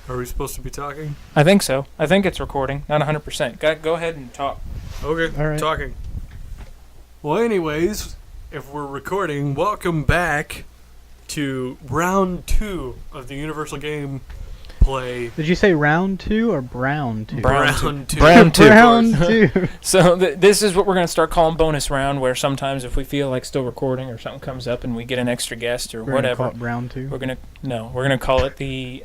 Are we supposed to be talking? I think so. I think it's recording. Not 100%. Go ahead and talk. Okay, All right. talking. Well, anyways, if we're recording, welcome back to round 2 of the Universal Game Play. Did you say round 2 or brown 2? Brown 2. Brown 2. Brown 2. So this is what we're going to start calling bonus round, where sometimes if we feel like still recording or something comes up and we get an extra guest or We're whatever, gonna call it brown 2. we're gonna call it the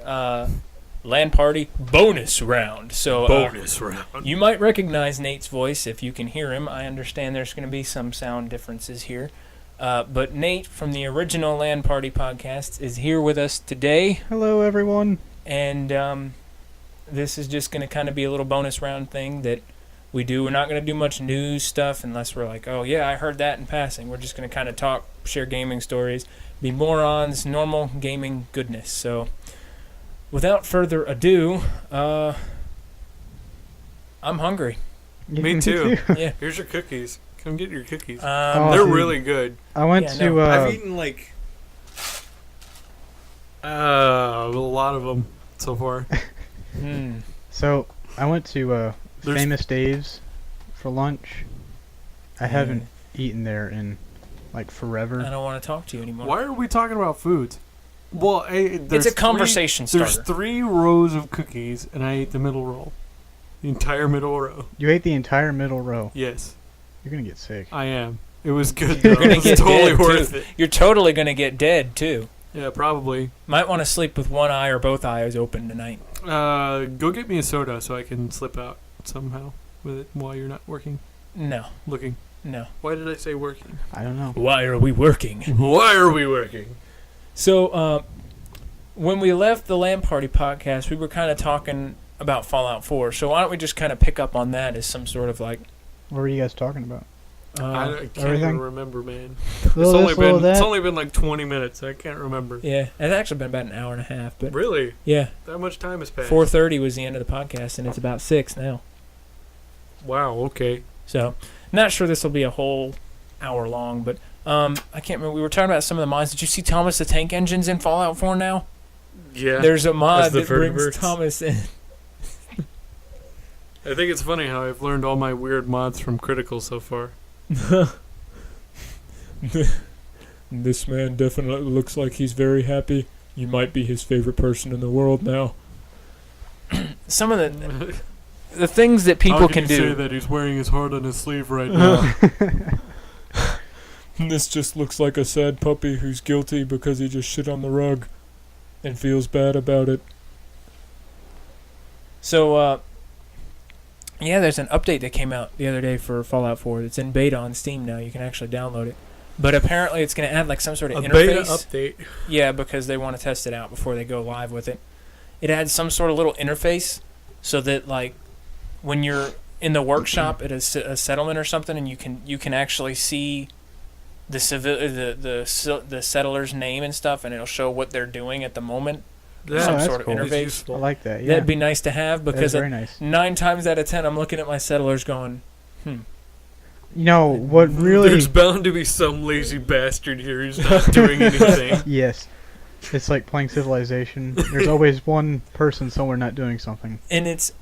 LAN party bonus round. So Bonus round. you might recognize Nate's voice if you can hear him. I understand there's going to be some sound differences here. But Nate from the original LAN Party podcast is here with us today. Hello, everyone. And this is just going to kind of be a little bonus round thing that we do. We're not going to do much news stuff unless we're like, oh, yeah, I heard that in passing. We're just going to kind of talk, share gaming stories, be morons, normal gaming goodness. So without further ado, I'm hungry. Me too. Yeah. Here's your cookies. Come get your cookies. Oh, They're dude. really good. I went Yeah, to. no, I've eaten like a lot of them so far. So I went to There's- Famous Dave's for lunch. I haven't eaten there in like I forever. don't want to talk to you anymore. Why are we talking about foods? Well, It's a conversation starter. There's 3 rows of cookies, and I ate the middle row. The entire middle row. You ate the entire middle row. Yes, You're gonna get sick. I am. It was good, though. You're gonna It was get totally dead, worth too. it. You're totally going to get dead, too. Yeah, probably. Might want to sleep with one eye or both eyes open tonight. Go get me a soda so I can slip out somehow with it while you're not working. No. Looking. No. Why did I say working? I don't know. Why are we working? Why are we working? So, when we left the LAN Party podcast, we were kind of talking about Fallout 4. So why don't we just kind of pick up on that as some sort of like... What were you guys talking about? I can't even everything? remember, man. Little this, little that. It's only been like 20 minutes. I can't remember. Yeah, it's actually been about an hour and a half. But Really? yeah, That much time has passed. 4:30 was the end of the podcast, and it's about 6 now. Wow, okay. So, not sure this will be a whole hour long, but I can't remember. We were talking about some of the mods. Did you see Thomas the Tank Engine's in Fallout 4 now? Yeah. There's a mod the that brings vertebrates. Thomas in. I think it's funny how I've learned all my weird mods from Critical so far. This man definitely looks like he's very happy. You might be his favorite person in the world now. Some of the things that people How can you do. say that he's wearing his heart on his sleeve right now? This just looks like a sad puppy who's guilty because he just shit on the rug and feels bad about it. So, yeah, there's an update that came out the other day for Fallout 4. It's in beta on Steam now. You can actually download it. But apparently it's going to add like some sort of A interface. beta update. Yeah, because they want to test it out before they go live with it. It adds some sort of little interface so that like when you're in the workshop at a settlement or something, and you can actually see the settler's name and stuff, and it'll show what they're doing at the moment. Some that's sort of cool. interface. I like that. Yeah. That'd be nice to have That's because very nice. 9 times out of 10 I'm looking at my settlers going, You know what really? There's bound to be some lazy bastard here who's not doing anything. Yes. It's like playing Civilization. There's always one person somewhere not doing something. and it's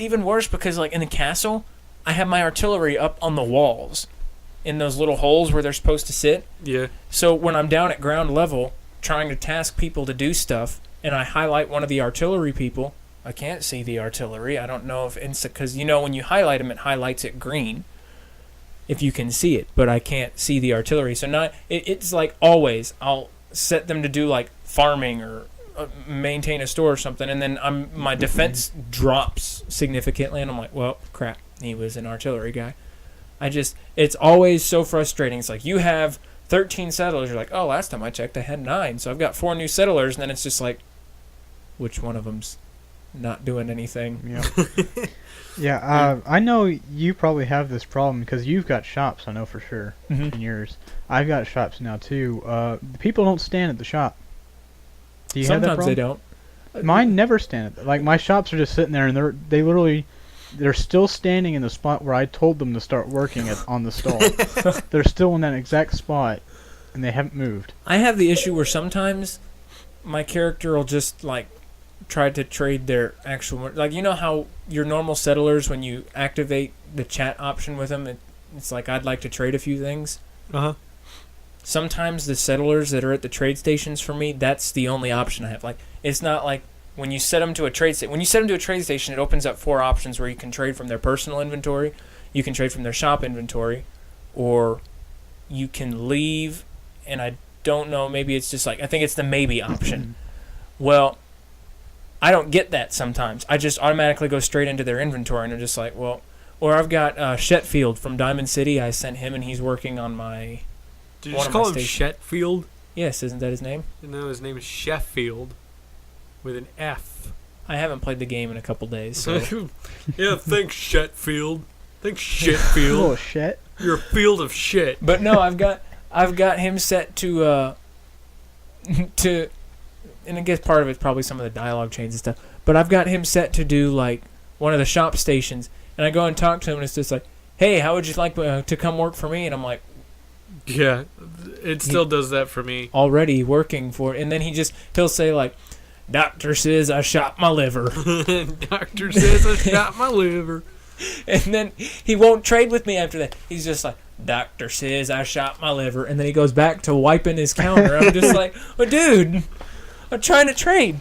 even worse because like in the castle, I have my artillery up on the walls in those little holes where they're supposed to sit. Yeah. So when I'm down at ground level trying to task people to do stuff, and I highlight one of the artillery people, I can't see the artillery. I don't know if because when you highlight them, it highlights it green if you can see it, but I can't see the artillery. So it's like always I'll set them to do like farming or maintain a store or something, and then my defense drops significantly, and I'm like, well, crap, he was an artillery guy. It's always so frustrating. It's like you have 13 settlers. You're like, oh, last time I checked, I had 9. So I've got 4 new settlers, and then it's just like, which one of them's not doing anything? Yeah. Yeah. I know you probably have this problem because you've got shops. I know for sure in yours. I've got shops now too. The people don't stand at the shop. Do you have that Sometimes they problem? don't. Mine never stand at like my shops are just sitting there and they're still standing in the spot where I told them to start working on the stall. They're still in that exact spot, and they haven't moved. I have the issue where sometimes my character will just like tried to trade their actual, like, you know how your normal settlers, when you activate the chat option with them, it's like, I'd like to trade a few things. Uh-huh. Sometimes the settlers that are at the trade stations for me, that's the only option I have. Like, it's not like when you set them to a trade station. When you set them to a trade station, it opens up 4 options where you can trade from their personal inventory, you can trade from their shop inventory, or you can leave. And I don't know, maybe it's just like, I think it's the maybe option. Well, I don't get that sometimes. I just automatically go straight into their inventory, and they're just like, well, or I've got Shetfield from Diamond City. I sent him, and he's working on my. Did you just call him Shetfield? Yes, isn't that his name? No, his name is Sheffield, with an F. I haven't played the game in a couple days, so. Yeah, thanks, Shetfield. Thanks, Shitfield. Oh shit. You're a field of shit. But no, I've got him set to, and I guess part of it's probably some of the dialogue chains and stuff. But I've got him set to do like one of the shop stations, and I go and talk to him, and it's just like, "Hey, how would you like to come work for me?" And I'm like, yeah, it still does that for me. Already working for it, and then he'll say like, "Doctor says I shot my liver." Doctor says I shot my liver. And then he won't trade with me after that. He's just like, "Doctor says I shot my liver," and then he goes back to wiping his counter. I'm just like, "Oh, dude, I'm trying to trade."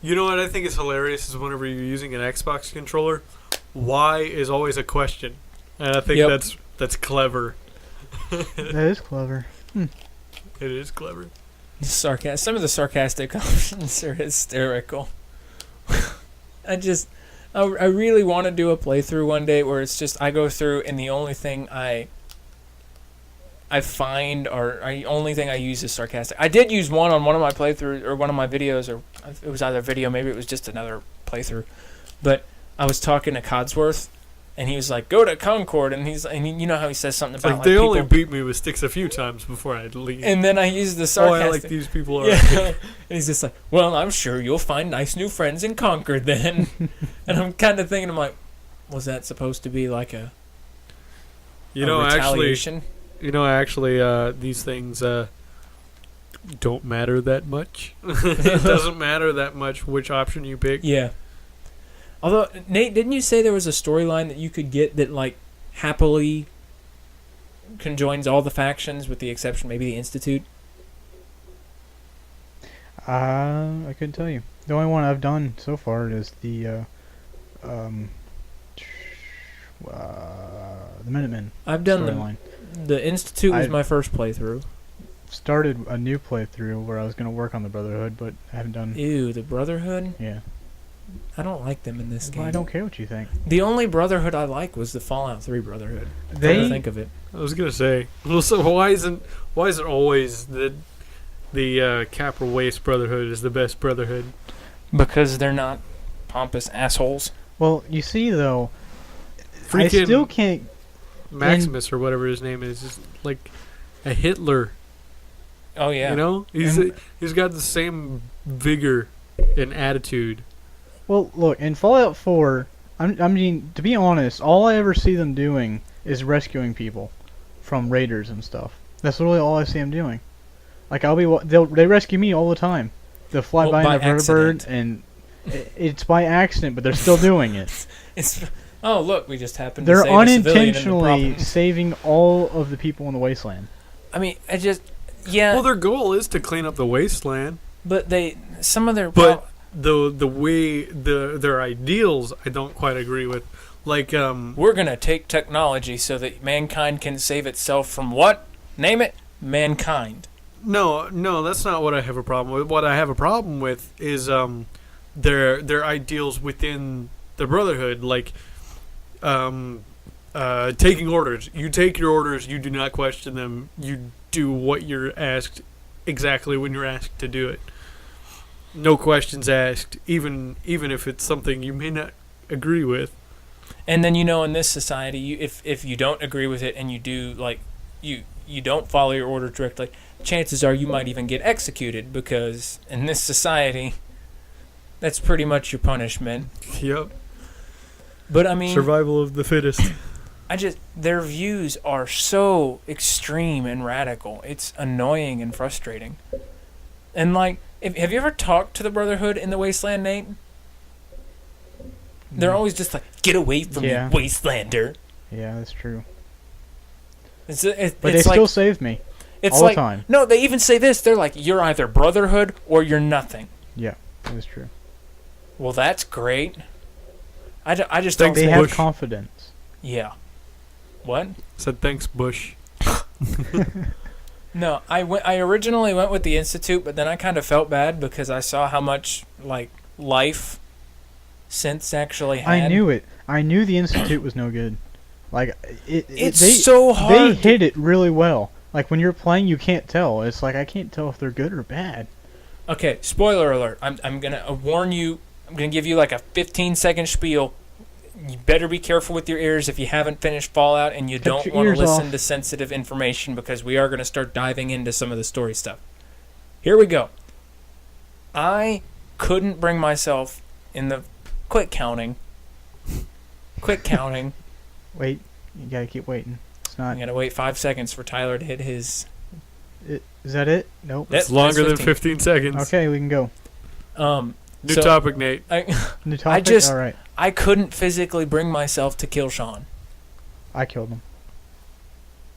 You know what I think is hilarious is whenever you're using an Xbox controller, Y is always a question, and I think that's clever. That is clever. It is clever. Some of the sarcastic options are hysterical. I really want to do a playthrough one day where it's just I go through and the only thing I find or the only thing I use is sarcastic. I did use one on one of my playthroughs or one of my videos, or it was either a video, maybe it was just another playthrough. But I was talking to Codsworth, and he was like, "Go to Concord," and you know how he says something about like they only beat me with sticks a few times before I'd leave. And then I used the sarcastic. Oh, I like these people are. Yeah. And he's just like, "Well, I'm sure you'll find nice new friends in Concord then." And I'm kind of thinking, I'm like, was that supposed to be like a retaliation? Actually, these things don't matter that much. It doesn't matter that much which option you pick. Yeah. Although, Nate, didn't you say there was a storyline that you could get that, like, happily conjoins all the factions with the exception maybe the Institute? I couldn't tell you. The only one I've done so far is the Minutemen. I've done storyline. The Institute was my first playthrough. Started a new playthrough where I was going to work on the Brotherhood, but I haven't done. Ew, the Brotherhood? Yeah. I don't like them in this game. I don't care what you think. The only Brotherhood I like was the Fallout 3 Brotherhood. They think of it. I was gonna say. Well, so why is it always that the Capital Waste Brotherhood is the best Brotherhood? Because they're not pompous assholes. Well, you see though, Freaking I still can't. Maximus or whatever his name is like a Hitler. Oh yeah. You know, he's got the same vigor and attitude. Well, look, in Fallout 4, I mean, to be honest, all I ever see them doing is rescuing people from raiders and stuff. That's really all I see them doing. Like, they rescue me all the time. They'll fly by in a vertibird, and it's by accident, but they're still doing it. Oh, look, we just happened to save a civilian in the unintentionally province. saving all of the people in the wasteland. I mean, yeah. Well, their goal is to clean up the wasteland. But some of their... The way their ideals I don't quite agree with. Like we're gonna take technology so that mankind can save itself from what? Name it. Mankind. No, that's not what I have a problem with. What I have a problem with is their ideals within the Brotherhood, like taking orders. You take your orders, you do not question them. You do what you're asked exactly when you're asked to do it. No questions asked, even if it's something you may not agree with. And then in this society, if you don't agree with it and you do you don't follow your order directly, chances are you might even get executed because in this society, that's pretty much your punishment. Yep. But I mean, survival of the fittest. Their views are so extreme and radical. It's annoying and frustrating. And Have you ever talked to the Brotherhood in the Wasteland, Nate? They're always just like, "Get away from me, Wastelander." Yeah, that's true. But But they still saved me. It's all like, the time. No, they even say this. They're like, "You're either Brotherhood or you're nothing." Yeah, that's true. Well, that's great. I just Thanks, don't. They have Bush. confidence. Yeah. What? Said thanks, Bush. No, I originally went with the Institute, but then I kind of felt bad because I saw how much like life synths actually had. I knew it. I knew the Institute was no good. Like It's so hard. They hit it really well. Like when you're playing, you can't tell. It's like I can't tell if they're good or bad. Okay, spoiler alert. I'm gonna warn you. I'm gonna give you like a 15-second spiel. You better be careful with your ears if you haven't finished Fallout and you don't want to listen to sensitive information, because we are going to start diving into some of the story stuff. Here we go. I couldn't bring myself in the quick counting. Wait, you gotta keep waiting. It's not. I'm going to wait 5 seconds for Tyler to hit his... Is that it? Nope. It's longer than 15 seconds. Okay, we can go. New topic, Nate. New topic? All right. I couldn't physically bring myself to kill Sean. I killed him.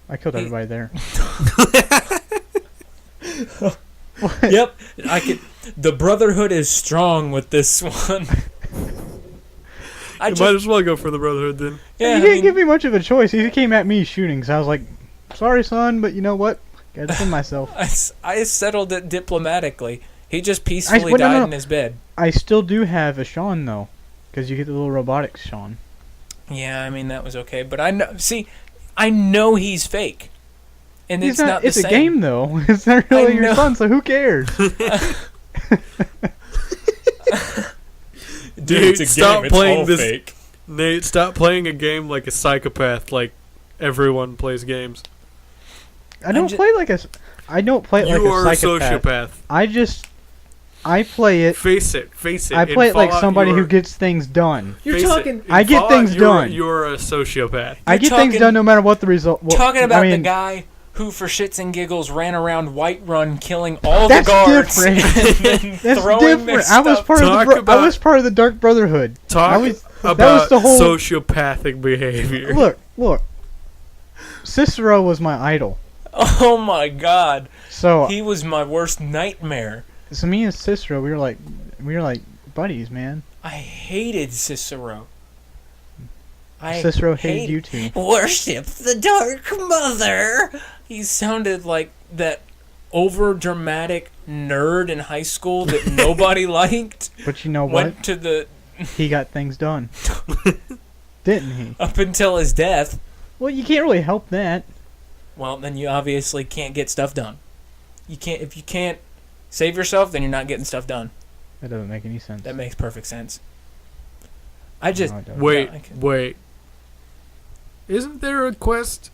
I killed everybody there. Yep, I could. The Brotherhood is strong with this one. You might as well go for the Brotherhood then. Yeah, he didn't give me much of a choice. He came at me shooting, so I was like, "Sorry, son, but you know what? Gotta defend myself." I settled it diplomatically. He just peacefully died in his bed. I still do have a Sean though, because you get the little robotics Sean. Yeah, I mean that was okay, but I know he's fake, and it's not the same. It's a game though. It's not really your son, so who cares? Dude, it's a game. It's all fake. Nate, stop playing a game like a psychopath. Like everyone plays games. I don't play like a psychopath. You are a sociopath. I play it. Face it. I play it like somebody who gets things done. I get things done. You're a sociopath. I get things done no matter what the result. Talking about the guy who, for shits and giggles, ran around Whiterun killing all the guards. Different. That's different. I was part of the Dark Brotherhood. About sociopathic behavior. Look. Cicero was my idol. Oh my God. So he was my worst nightmare. So me and Cicero, we were like buddies, man. I hated Cicero. Cicero hated you too. Worship the Dark Mother. He sounded like that over-dramatic nerd in high school that nobody liked. But you know what? He got things done. Didn't he? Up until his death. Well, you can't really help that. Well, then you obviously can't get stuff done. If you can't save yourself, then you're not getting stuff done. That doesn't make any sense. That makes perfect sense. Wait. Isn't there a quest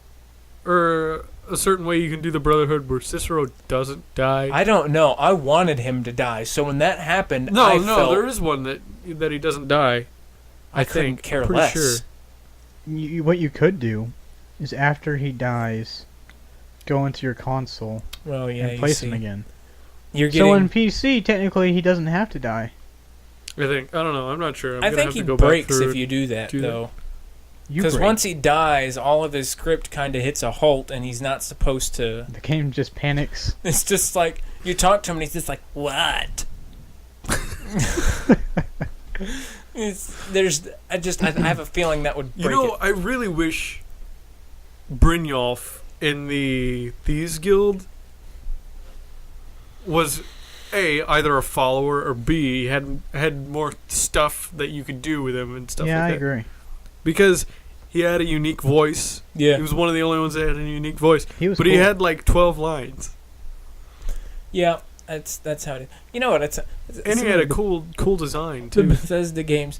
or a certain way you can do the Brotherhood where Cicero doesn't die? I don't know. I wanted him to die, so when that happened, there is one that he doesn't die. I couldn't think. care Pretty less. Sure. What you could do is after he dies, go into your console and place him again. So in PC, technically, he doesn't have to die. I don't know. I'm not sure. I think he breaks if you do that, though. Because once he dies, all of his script kind of hits a halt, and he's not supposed to... The game just panics. It's just like, you talk to him, and he's just like, what? I have a feeling that would break it. I really wish Brynjolf in the Thieves Guild was either a follower, or B, had more stuff that you could do with him and stuff like that. Yeah, I agree. Because he had a unique voice. Yeah. He was one of the only ones that had a unique voice. He was cool. He had like 12 lines. Yeah, that's how it is. You know what? And he had a cool design, too. The Bethesda games.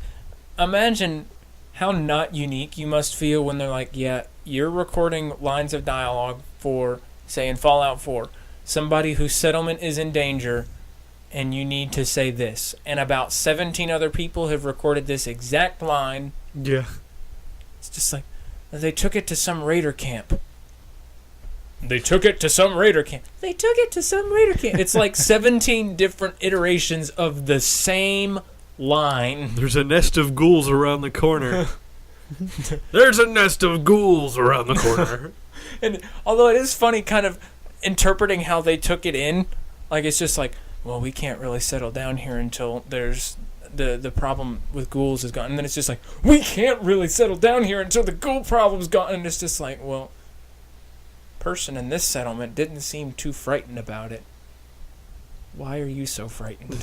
Imagine how not unique you must feel when they're like, yeah, you're recording lines of dialogue for, say, in Fallout 4, somebody whose settlement is in danger, and you need to say this. And about 17 other people have recorded this exact line. Yeah. It's just like, they took it to some raider camp. They took it to some raider camp. They took it to some raider camp. It's like 17 different iterations of the same line. There's a nest of ghouls around the corner. There's a nest of ghouls around the corner. And although it is funny kind of interpreting how they took it in, like it's just like, well, we can't really settle down here until there's the problem with ghouls is gone. And then it's just like, we can't really settle down here until the ghoul problem's gone. And it's just like, well, person in this settlement didn't seem too frightened about it. Why are you so frightened?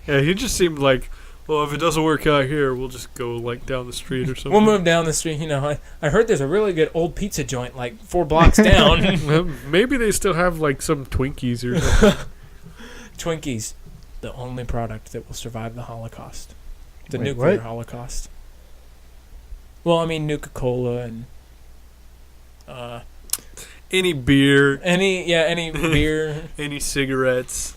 Yeah, he just seemed like, well, if it doesn't work out here, we'll just go like down the street or something. We'll move down the street. You know, I heard there's a really good old pizza joint like 4 blocks down. Well, maybe they still have like some Twinkies or something. Twinkies, the only product that will survive the Holocaust. The Wait, nuclear what? Holocaust. Well, I mean, Nuka-Cola and Any beer, any beer, any cigarettes,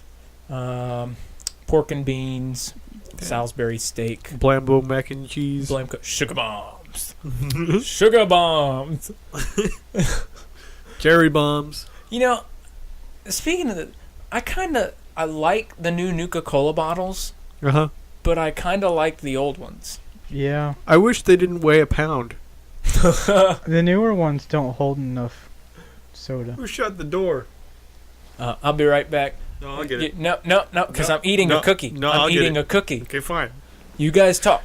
pork and beans, Salisbury steak, Blambo mac and cheese, sugar bombs, sugar bombs. cherry bombs. You know, speaking of the, I like the new Nuka-Cola bottles, but I kind of like the old ones. Yeah. I wish they didn't weigh a pound. The newer ones don't hold enough soda. Who shut the door? I'll be right back. No, I'll get it. No, because No, I'm eating a cookie. no, I'm I'll get eating it. a cookie. Okay, fine. You guys talk.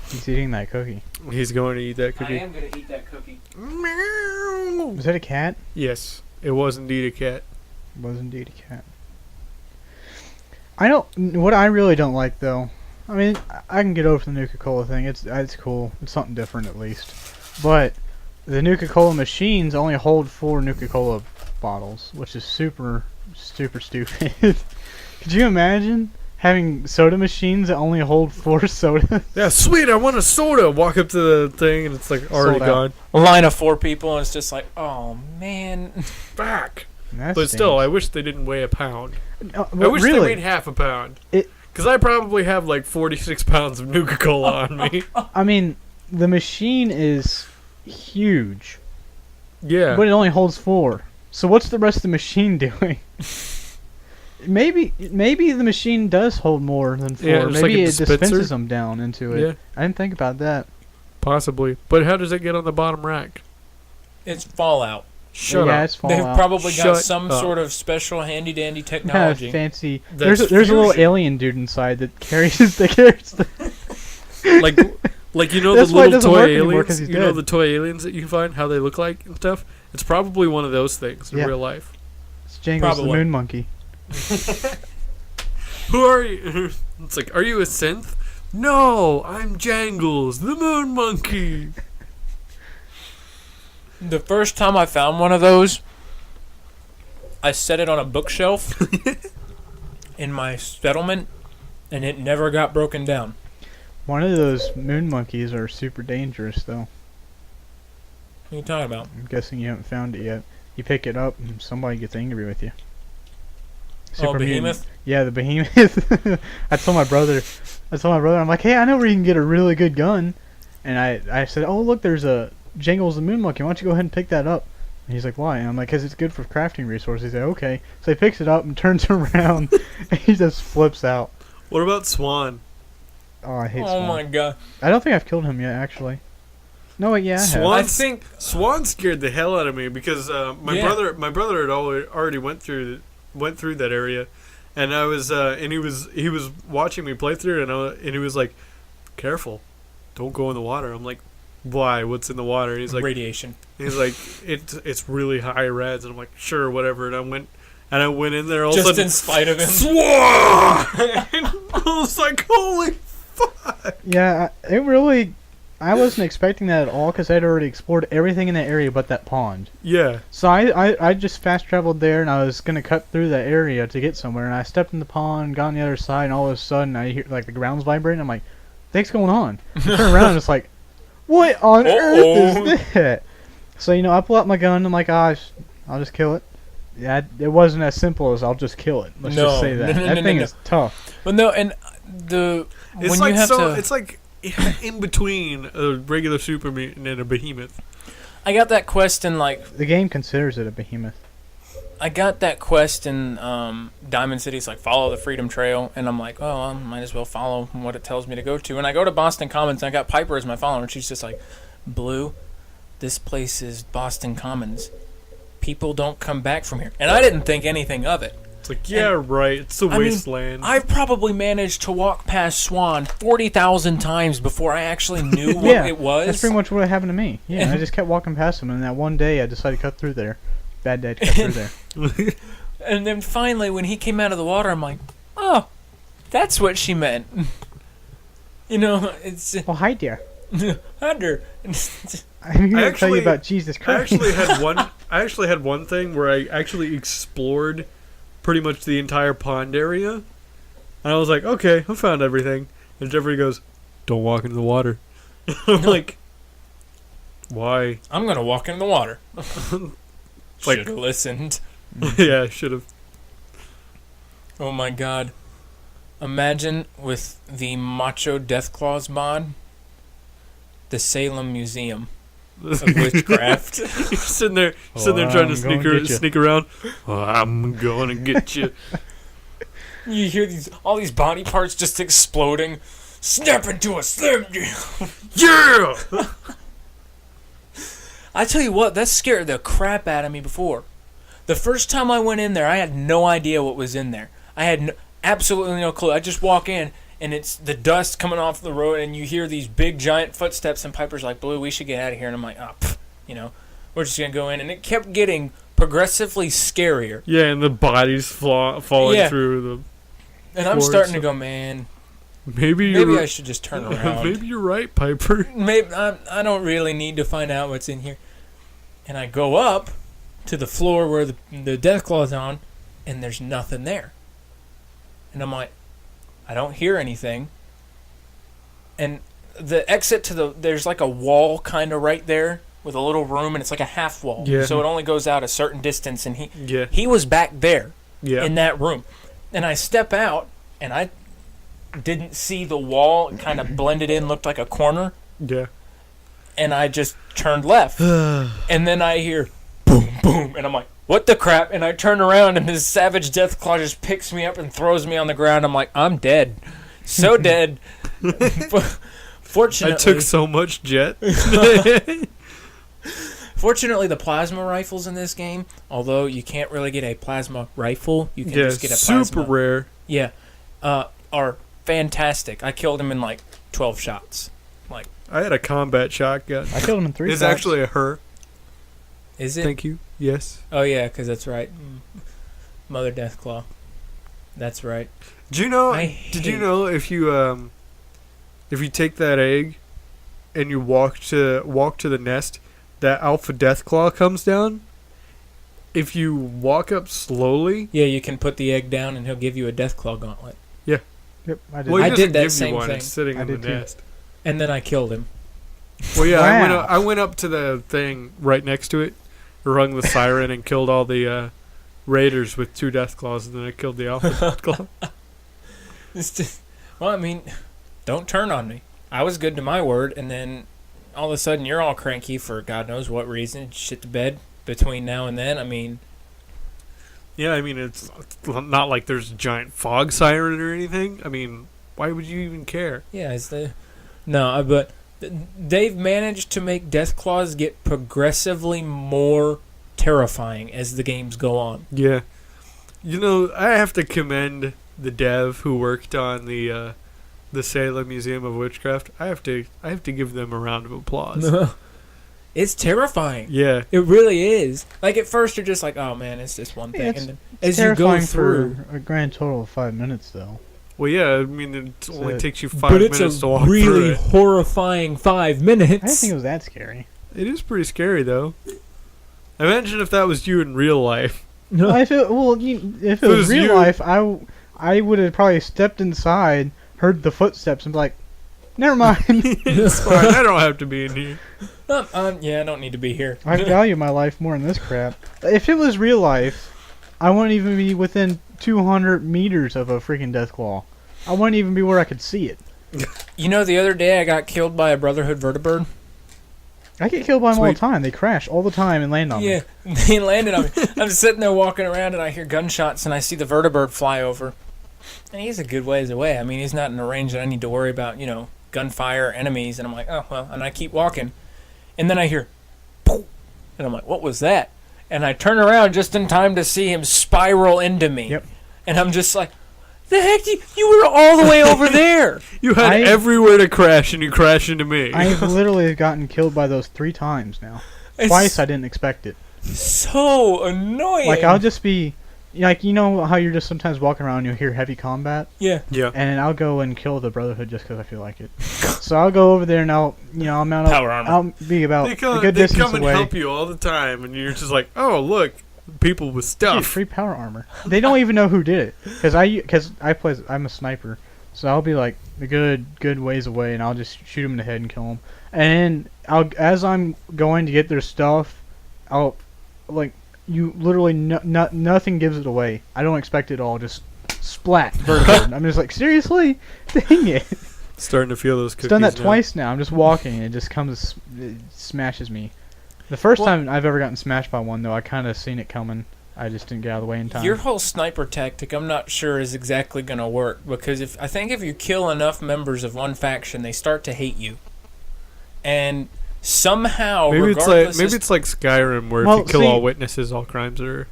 He's eating that cookie. He's going to eat that I cookie. am going to eat that cookie. Was that a cat? Yes, it was indeed a cat. It was indeed a cat. What I really don't like though, I mean, I can get over the Nuka-Cola thing. It's cool. It's something different at least. But the Nuka-Cola machines only hold 4 Nuka-Cola bottles, which is super stupid. Could you imagine having soda machines that only hold 4 sodas? Yeah, sweet, I want a soda. Walk up to the thing and it's like already Sold out. gone. A line of 4 people, and it's just like, oh, man. Back. That But still, I stinks. wish they didn't weigh a pound. I Well, wish they weighed half a pound. Because I probably have like 46 pounds of Nuka-Cola on me. I mean, the machine is huge, Yeah. but it only holds 4. So what's the rest of the machine doing? Maybe the machine does hold more than 4. Yeah, it's like Maybe a it dispenser. dispenses them down into it. Yeah, I didn't think about that. possibly. But how does it get on the bottom rack? It's Fallout. Shut yeah, up. it's falling They've out. probably got Shut some up. sort of special handy-dandy Yeah, technology. fancy. That's There's a little fusion. alien dude inside that carries the Like you know That's the why it little doesn't toy work anymore, 'cause aliens? he's You know dead. the toy aliens that you can find, how they look like and stuff? It's probably one of those things in Yeah. real life. It's Jangles the Probably. Moon Monkey. Who are you? It's like, are you a synth? No, I'm Jangles, the moon monkey. The first time I found one of those, I set it on a bookshelf in my settlement, and it never got broken down. One of those moon monkeys are super dangerous, though. What are you talking about? I'm guessing you haven't found it yet. You pick it up, and somebody gets angry with you. Super mutant. Behemoth? Yeah, the behemoth. I told my brother, I'm like, hey, I know where you can get a really good gun. And I said, oh, look, there's a Jangles the Moon Monkey. Why don't you go ahead and pick that up? And he's like, why? And I'm like, because it's good for crafting resources. He said, okay. So he picks it up and turns around, and he just flips out. What about Swan? Oh, I hate Oh Swan. my god. I don't think I've killed him yet, actually. No, wait, yeah, I have. Swan, I think Swan scared the hell out of me because my brother had already went through that area, and I was and he was watching me play through it, and he was like, "Careful, don't go in the water." I'm like, "Why? What's in the water?" And he's like, radiation. He's like, it's really high reds, and I'm like, sure, whatever. And I went in there all Just of a sudden, in spite of him. Swan! I was like, holy fuck! Yeah, I wasn't expecting that at all because I'd already explored everything in that area but that pond. Yeah. So I just fast traveled there, and I was gonna cut through that area to get somewhere, and I stepped in the pond, got on the other side, and all of a sudden I hear like the ground's vibrating. I'm like, "What's going on?" I turn around and it's like, "What on earth is that?" So I pull out my gun. I'm like, I'll just kill it. Yeah, it wasn't as simple as I'll just kill it. Let's just say that. That thing is tough. Well, no, and It's when like you have to, it's like in between a regular super mutant and a behemoth. I got that quest in like The game considers it a behemoth. I got that quest in Diamond City. It's like follow the Freedom Trail, and I'm like, oh, I might as well follow what it tells me to go to. And I go to Boston Commons, and I got Piper as my follower, and she's just like, Blue, this place is Boston Commons. People don't come back from here. And I didn't think anything of it. It's like, yeah, right. It's a wasteland. I've probably managed to walk past Swan 40,000 times before I actually knew what it was. That's pretty much what happened to me. Yeah, I just kept walking past them, and that one day I decided to cut through there. Bad day to cut through there. And then finally, when he came out of the water, I'm like, oh, that's what she meant. You know, it's... Well, hi, dear. Under. I'm here to tell you about Jesus Christ. I actually had one thing where I actually explored pretty much the entire pond area. And I was like, okay, I found everything. And Jeffrey goes, don't walk into the water. I'm like, why? I'm going to walk in the water. Like, should have listened. Yeah, I should have. Oh my god. Imagine with the Macho Deathclaws mod, the Salem Museum of Witchcraft. You're sitting there trying to sneak around. Oh, I'm going to get you. You hear all these body parts just exploding. Snap into a Slim Jim. Yeah! I tell you what, that scared the crap out of me before. The first time I went in there, I had no idea what was in there. I had absolutely no clue. I just walk in, and it's the dust coming off the road, and you hear these big, giant footsteps, and Piper's like, Blue, we should get out of here. And I'm like, oh, we're just going to go in. And it kept getting progressively scarier. Yeah, and the bodies falling through the And I'm starting to go, man, maybe I should just turn around. Maybe you're right, Piper. Maybe I don't really need to find out what's in here. And I go up to the floor where the Deathclaw's on, and there's nothing there. And I'm like, I don't hear anything. And the exit to there's like a wall kind of right there with a little room, and it's like a half wall. Yeah. So it only goes out a certain distance, and he was back there in that room. And I step out, and I didn't see the wall. It kind of blended in, looked like a corner. Yeah. And I just turned left. And then I hear boom, boom. And I'm like, what the crap? And I turn around, and this savage Deathclaw just picks me up and throws me on the ground. I'm like, I'm dead. So dead. Fortunately, I took so much jet. Fortunately, the plasma rifles in this game, although you can't really get a plasma rifle, you can just get a plasma. Super rare. Yeah. Are fantastic. I killed him in like 12 shots. Like, I had a combat shotgun. I killed him in 3 shots. It's actually a her. Is it? Thank you. Yes. Oh yeah, because that's right. Mother Deathclaw. That's right. Do you know? Did you know if you take that egg and you walk to the nest, that alpha Deathclaw comes down? If you walk up slowly, yeah, you can put the egg down and he'll give you a Deathclaw gauntlet. Yeah. Yep, I did. Well, I did that same thing. It's sitting in the nest. And then I killed him. Well, yeah, Wow. I went up to the thing right next to it, rung the siren, and killed all the raiders with 2 Deathclaws, and then I killed the alpha Deathclaw. Well, I mean, don't turn on me. I was good to my word, and then all of a sudden you're all cranky for God knows what reason. Shit to bed between now and then. I mean... Yeah, I mean, it's not like there's a giant fog siren or anything. I mean, why would you even care? Yeah, No, but they've managed to make Deathclaws get progressively more terrifying as the games go on. Yeah. You know, I have to commend the dev who worked on the Salem Museum of Witchcraft. I have to give them a round of applause. It's terrifying. Yeah. It really is. Like, at first you're just like, oh man, it's this one thing. It's, and then it's as you go through... for a grand total of 5 minutes, though. Well, yeah, I mean, it only takes you 5 but minutes it's to walk really through it. horrifying 5 minutes. I didn't think it was that scary. It is pretty scary, though. Imagine if that was you in real life. No, if it was real life, I would have probably stepped inside, heard the footsteps, and be like, never mind. It's fine. I don't have to be in here. Yeah, I don't need to be here. I value my life more than this crap. If it was real life, I wouldn't even be within 200 meters of a freaking Deathclaw. I wouldn't even be where I could see it. You know, the other day I got killed by a Brotherhood vertibird. I get killed by them all the Sweet. time. They crash all the time and land on me. Yeah, they landed on me. I'm sitting there walking around and I hear gunshots and I see the vertibird fly over. And he's a good ways away. I mean, he's not in a range that I need to worry about, gunfire, enemies. And I'm like, oh, well, and I keep walking. And then I hear, poof, and I'm like, what was that? And I turn around just in time to see him spiral into me. Yep. And I'm just like, the heck, you were all the way over there. You had everywhere to crash, and you crashed into me. I've literally gotten killed by those 3 times now. Twice I didn't expect it. So annoying. Like, I'll just be... Like, you know how you're just sometimes walking around and you'll hear heavy combat? Yeah. And I'll go and kill the Brotherhood just because I feel like it. So I'll go over there and I'll mount up. Power armor. I'll be about they a come, good they distance come and away. help you all the time, and you're just like, oh, look, people with Dude, stuff. free power armor. They don't even know who did it. Because I'm a sniper. So I'll be like a good ways away and I'll just shoot them in the head and kill them. And as I'm going to get their stuff, I'll, like, you literally nothing gives it away. I don't expect it all. Just splat. Vertibird. I'm just like, seriously? Dang it. Starting to feel those cookies. It's done that now. twice now. I'm just walking and it just comes, it smashes me. The first time I've ever gotten smashed by one, though, I kind of seen it coming. I just didn't get out of the way in time. Your whole sniper tactic, I'm not sure is exactly going to work, because I think if you kill enough members of one faction, they start to hate you. And somehow, Maybe regardless, it's like Skyrim, where if you kill all witnesses, all crimes are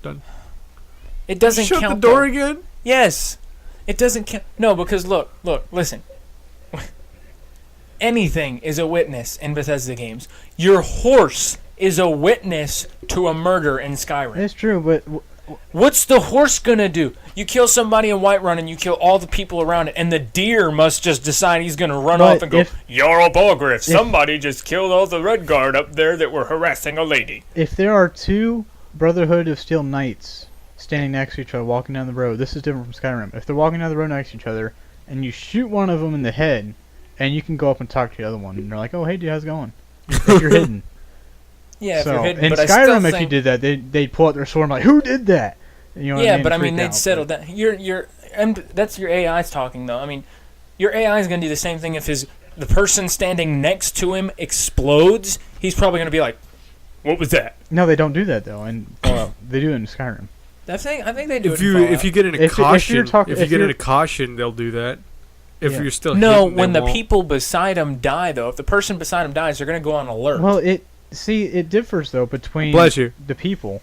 done. it doesn't Shut count. the door though. again. Yes, it doesn't count. No, because look, listen. Anything is a witness in Bethesda games. Your horse is a witness to a murder in Skyrim. It's true, but What's the horse gonna do? You kill somebody in Whiterun and you kill all the people around it, and the deer must just decide he's gonna run off and go, "You're a Bogriff. Somebody just killed all the Red Guard up there that were harassing a lady." if there are 2 Brotherhood of Steel Knights standing next to each other walking down the road, this is different from Skyrim. If they're walking down the road next to each other, and you shoot one of them in the head, and you can go up and talk to the other one, and they're like, "Oh, hey, dude, how's it going?" If you're hidden. Yeah, So, if you're hidden. in But I still Skyrim, if think, you did that, they'd pull out their sword and be like, "Who did that?" You know what I mean? but I Freak mean, they'd out, settle but- down. And that's your AI's talking though. I mean, your AI is gonna do the same thing if the person standing next to him explodes. He's probably gonna be like, "What was that?" No, they don't do that though, and they do it in Skyrim. I think they do If it in you Fallout. get in a If caution, you're talking- if you if get in you're- a caution, they'll do that. If Yeah. you're still No, hidden, when they the won't. people beside him die, though, if the person beside him dies, they're going to go on alert. Well, it differs though between Bless you. the people.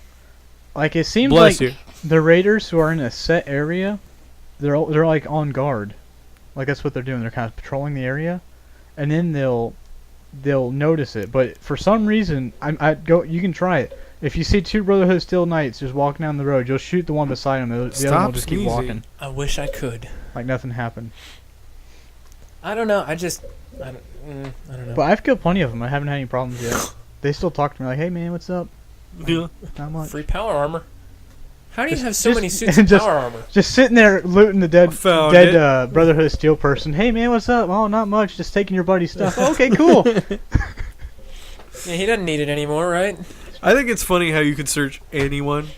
Like it seems Bless like you. the raiders who are in a set area, they're like on guard. Like that's what they're doing. They're kind of patrolling the area, and then they'll notice it. But for some reason, you can try it. If you see 2 Brotherhood of Steel Knights just walking down the road, you'll shoot the one beside them. The other one Stop will just keep sneezing. walking I wish I could. like nothing happened. I don't know. I don't know. But I've killed plenty of them. I haven't had any problems yet. They still talk to me like, "Hey man, what's up?" Yeah. Not much. Free power armor. How do you Just- have so just- many suits of just- power armor? Just sitting there looting the dead Found it. Brotherhood of Steel person. "Hey man, what's up?" "Oh, not much. Just taking your buddy's stuff." "Okay, cool." Yeah, he doesn't need it anymore, right? I think it's funny how you could search anyone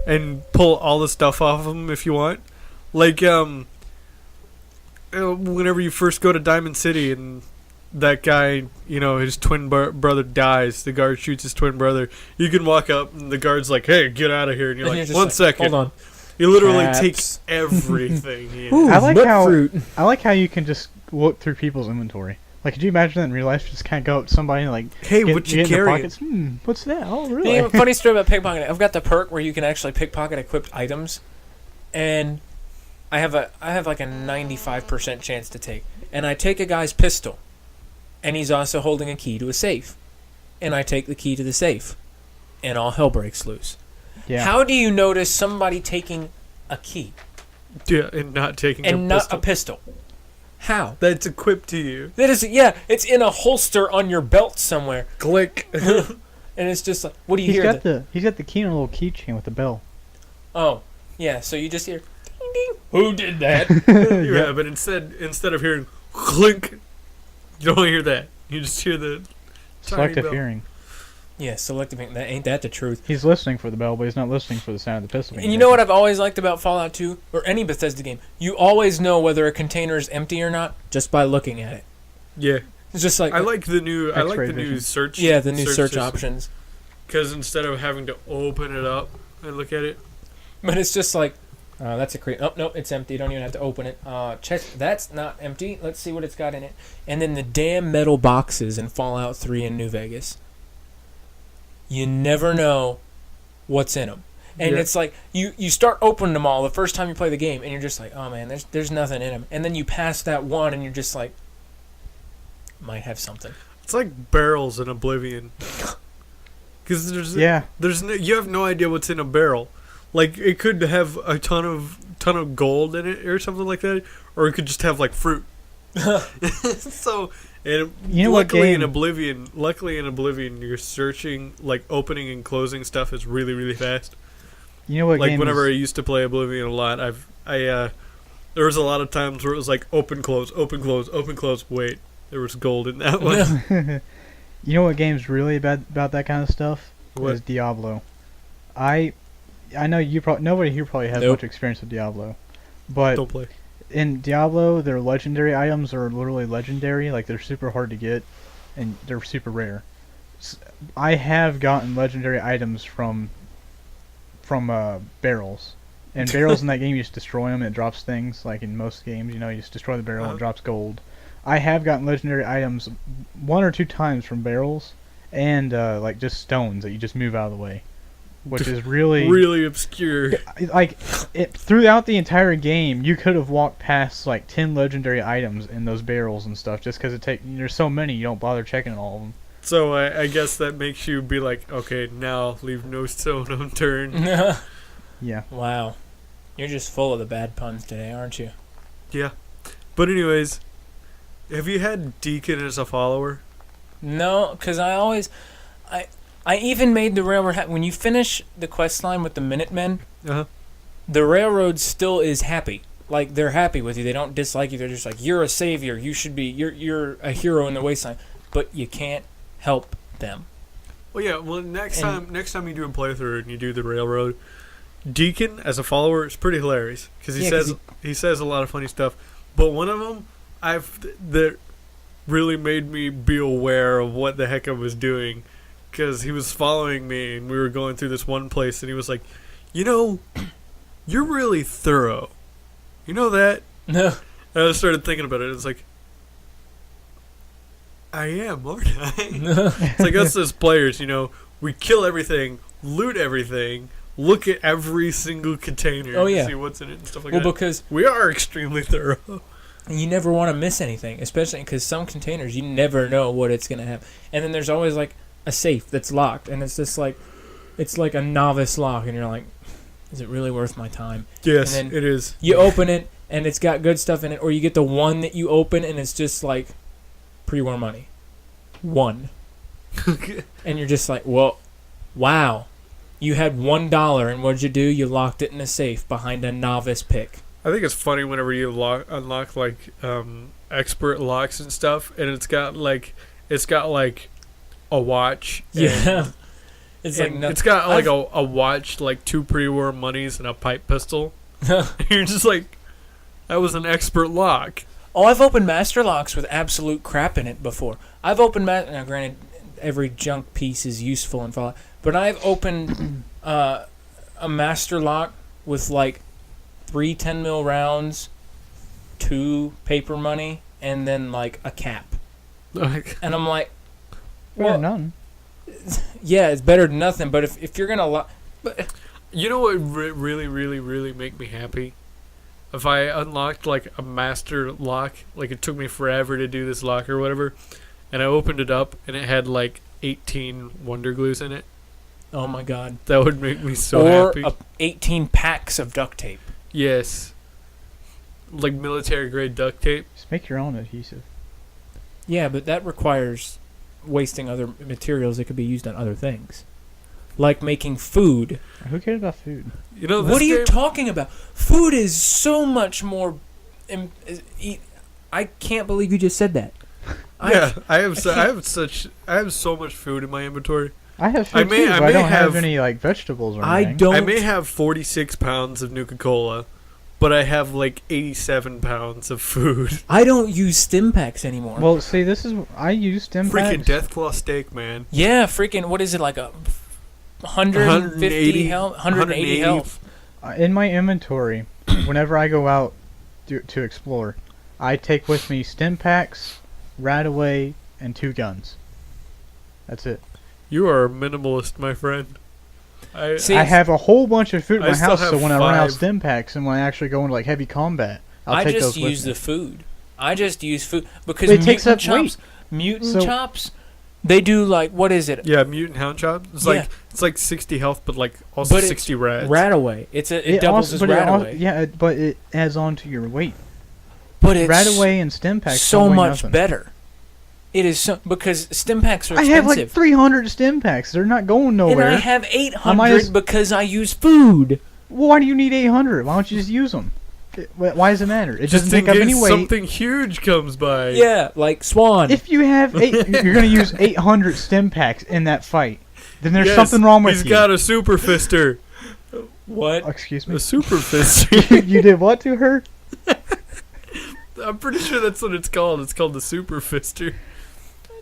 and pull all the stuff off of them if you want. Like, whenever you first go to Diamond City and that guy, his twin brother dies, the guard shoots his twin brother, you can walk up and the guard's like, "Hey, get out of here." And you're like, just "One second. Hold on. You literally Caps. take everything. Yeah. Ooh, I like nut how- fruit. I like how you can just look through people's inventory. Like, could you imagine that in real life? Just kind of go up to somebody and like, Hey, get, what you get in their carrying? pockets. What's that? Oh, You really? know, funny story about pickpocketing. I've got the perk where you can actually pickpocket equipped items, and I have like a 95% chance to take. And I take a guy's pistol, and he's also holding a key to a safe, and I take the key to the safe, and all hell breaks loose. Yeah. How do you notice somebody taking a key Yeah, and not taking and a not pistol. a pistol? How? That's equipped to you. That is, yeah, it's in a holster on your belt somewhere, Click. and it's just like, what do you He's hear? got he's got the key on a little keychain with the bell. Oh, yeah. So you just hear, ding ding. Who did that? Yeah, but instead of hearing clink, you don't hear that. You just hear the tiny Selective bell. hearing. Yeah, selective. Ain't that the truth? He's listening for the bell, but he's not listening for the sound of the pistol. And you know what I've always liked about Fallout 2 or any Bethesda game? You always know whether a container is empty or not just by looking at it. Yeah, It's just like I like the new X-ray vision. search. yeah, the new search system. options. Because instead of having to open it up and look at it, But it's just like, that's a crate. Oh, no, it's empty. You don't even have to open it. Check. That's not empty. Let's see what it's got in it. And then the damn metal boxes in Fallout 3 in New Vegas. You never know what's in them. And Yeah. it's like, you start opening them all the first time you play the game, and you're just like, oh, man, there's nothing in them. And then you pass that one, and you're just like, might have something. it's like barrels in Oblivion. Because there's no, you have no idea what's in a barrel. Like it could have a ton of gold in it or something like that, or it could just have like fruit. So, and You know what luckily in game- Oblivion, you're searching, like opening and closing stuff is really really fast. You know what Like game whenever I is, used to play Oblivion a lot, there was a lot of times where it was like open close open close open close. Wait, there was gold in that one. you know what game's really bad about that kind of stuff? What? Is Diablo. I know you probably nobody here probably has Nope. much experience with Diablo, but Don't play. in Diablo, their legendary items are literally legendary. Like they're super hard to get, and they're super rare. I have gotten legendary items from barrels, and barrels in that game you just destroy them and it drops things. Like in most games, you just destroy the barrel and it drops gold. I have gotten legendary items 1 or 2 times from barrels, and like just stones that you just move out of the way, which is Really obscure. like throughout the entire game you could have walked past like 10 legendary items in those barrels and stuff just because there's so many you don't bother checking all of them. So I guess that makes you be like, okay, now leave no stone unturned. Yeah. Wow. You're just full of the bad puns today, aren't you? Yeah. But anyways, have you had Deacon as a follower? No, because I even made the railroad. When you finish the quest line with the Minutemen, Uh-huh. the railroad still is happy. Like they're happy with you. They don't dislike you. They're just like, you're a savior. You should be. You're a hero in the wasteland. But you can't help them. Well, yeah. Well, next time you do a playthrough and you do the railroad, Deacon as a follower is pretty hilarious because he says a lot of funny stuff. But one of them that really made me be aware of what the heck I was doing, because he was following me and we were going through this one place and he was like, you're really thorough. You know that? No. And I started thinking about it. It's like, I am, aren't I? It's like us as players, we kill everything, loot everything, look at every single container to see what's in it and stuff like that. Well, because we are extremely thorough. you never want to miss anything, especially because some containers you never know what it's going to have. And then there's always like a safe that's locked, and it's just like, it's like a novice lock, and you're like, is it really worth my time? Yes, and then it is. You open it, and it's got good stuff in it, or you get the one that you open, and it's just like pre-war money. One. And you're just like, well, wow. You had $1, and what'd you do? You locked it in a safe behind a novice pick. I think it's funny whenever you unlock like expert locks and stuff, and it's got like a watch. Yeah. It's like it's got like a watch, like 2 pre-war monies and a pipe pistol. You're just like, that was an expert lock. Oh, I've opened master locks with absolute crap in it before. I've opened now granted, every junk piece is useful in Fallout, but I've opened a master lock with like 3 10-mil rounds, 2 paper money, and then like a cap. And I'm like, Better than none. Yeah, it's better than nothing. But if you're gonna lock, you know what would really, really, really make me happy? If I unlocked like a master lock, like it took me forever to do this lock or whatever, and I opened it up and it had like 18 Wonder Glues in it. Oh my god, that would make me so happy. Or 18 packs of duct tape. Yes, like military grade duct tape. Just make your own adhesive. Yeah, but that requires wasting other materials that could be used on other things, like making food. Who cares about food? What are you talking about? Food is so much more. I can't believe you just said that. Yeah, I have so much food in my inventory. I have food too, but I don't have any like vegetables or anything. I may have 46 pounds of Nuka-Cola, but I have like 87 pounds of food. I don't use stim packs anymore. Well, see, I use stim Freaking packs. Deathclaw steak, man. Yeah, freaking, what is it, like a 150 health? 180 health. In my inventory, whenever I go out to explore, I take with me stim packs, Radaway, and 2 guns. That's it. You are a minimalist, my friend. See, I have a whole bunch of food in I my still house, have so when I run out of 5. stim packs and when I actually go into like heavy combat, I'll I take just those with use me. the food. I just use food because But it takes mutant up weight. chops, mutant So- chops, they do like, what is it? Yeah, mutant hound chop. It's Yeah. like it's like 60 health, but like also But it's 60 rads. Radaway. It doubles as Radaway. Yeah, but it adds on to your weight. But it's Radaway and stim packs so don't weigh much nothing. better. It is so, because stim packs are I expensive. have like 300 stim packs. They're not going and nowhere. I have I 800 might as- because I use food. Well, why do you need 800? Why don't you just use them? Why does it matter? It Just doesn't in take up case any weight. something huge comes by. Yeah, like Swan. If you have you're going to use 800 stim packs in that fight. Then there's Yes, something wrong with He's you. got a super fister. What? Oh, excuse me. A super fister. You did what to her? I'm pretty sure that's what it's called. It's called the super fister.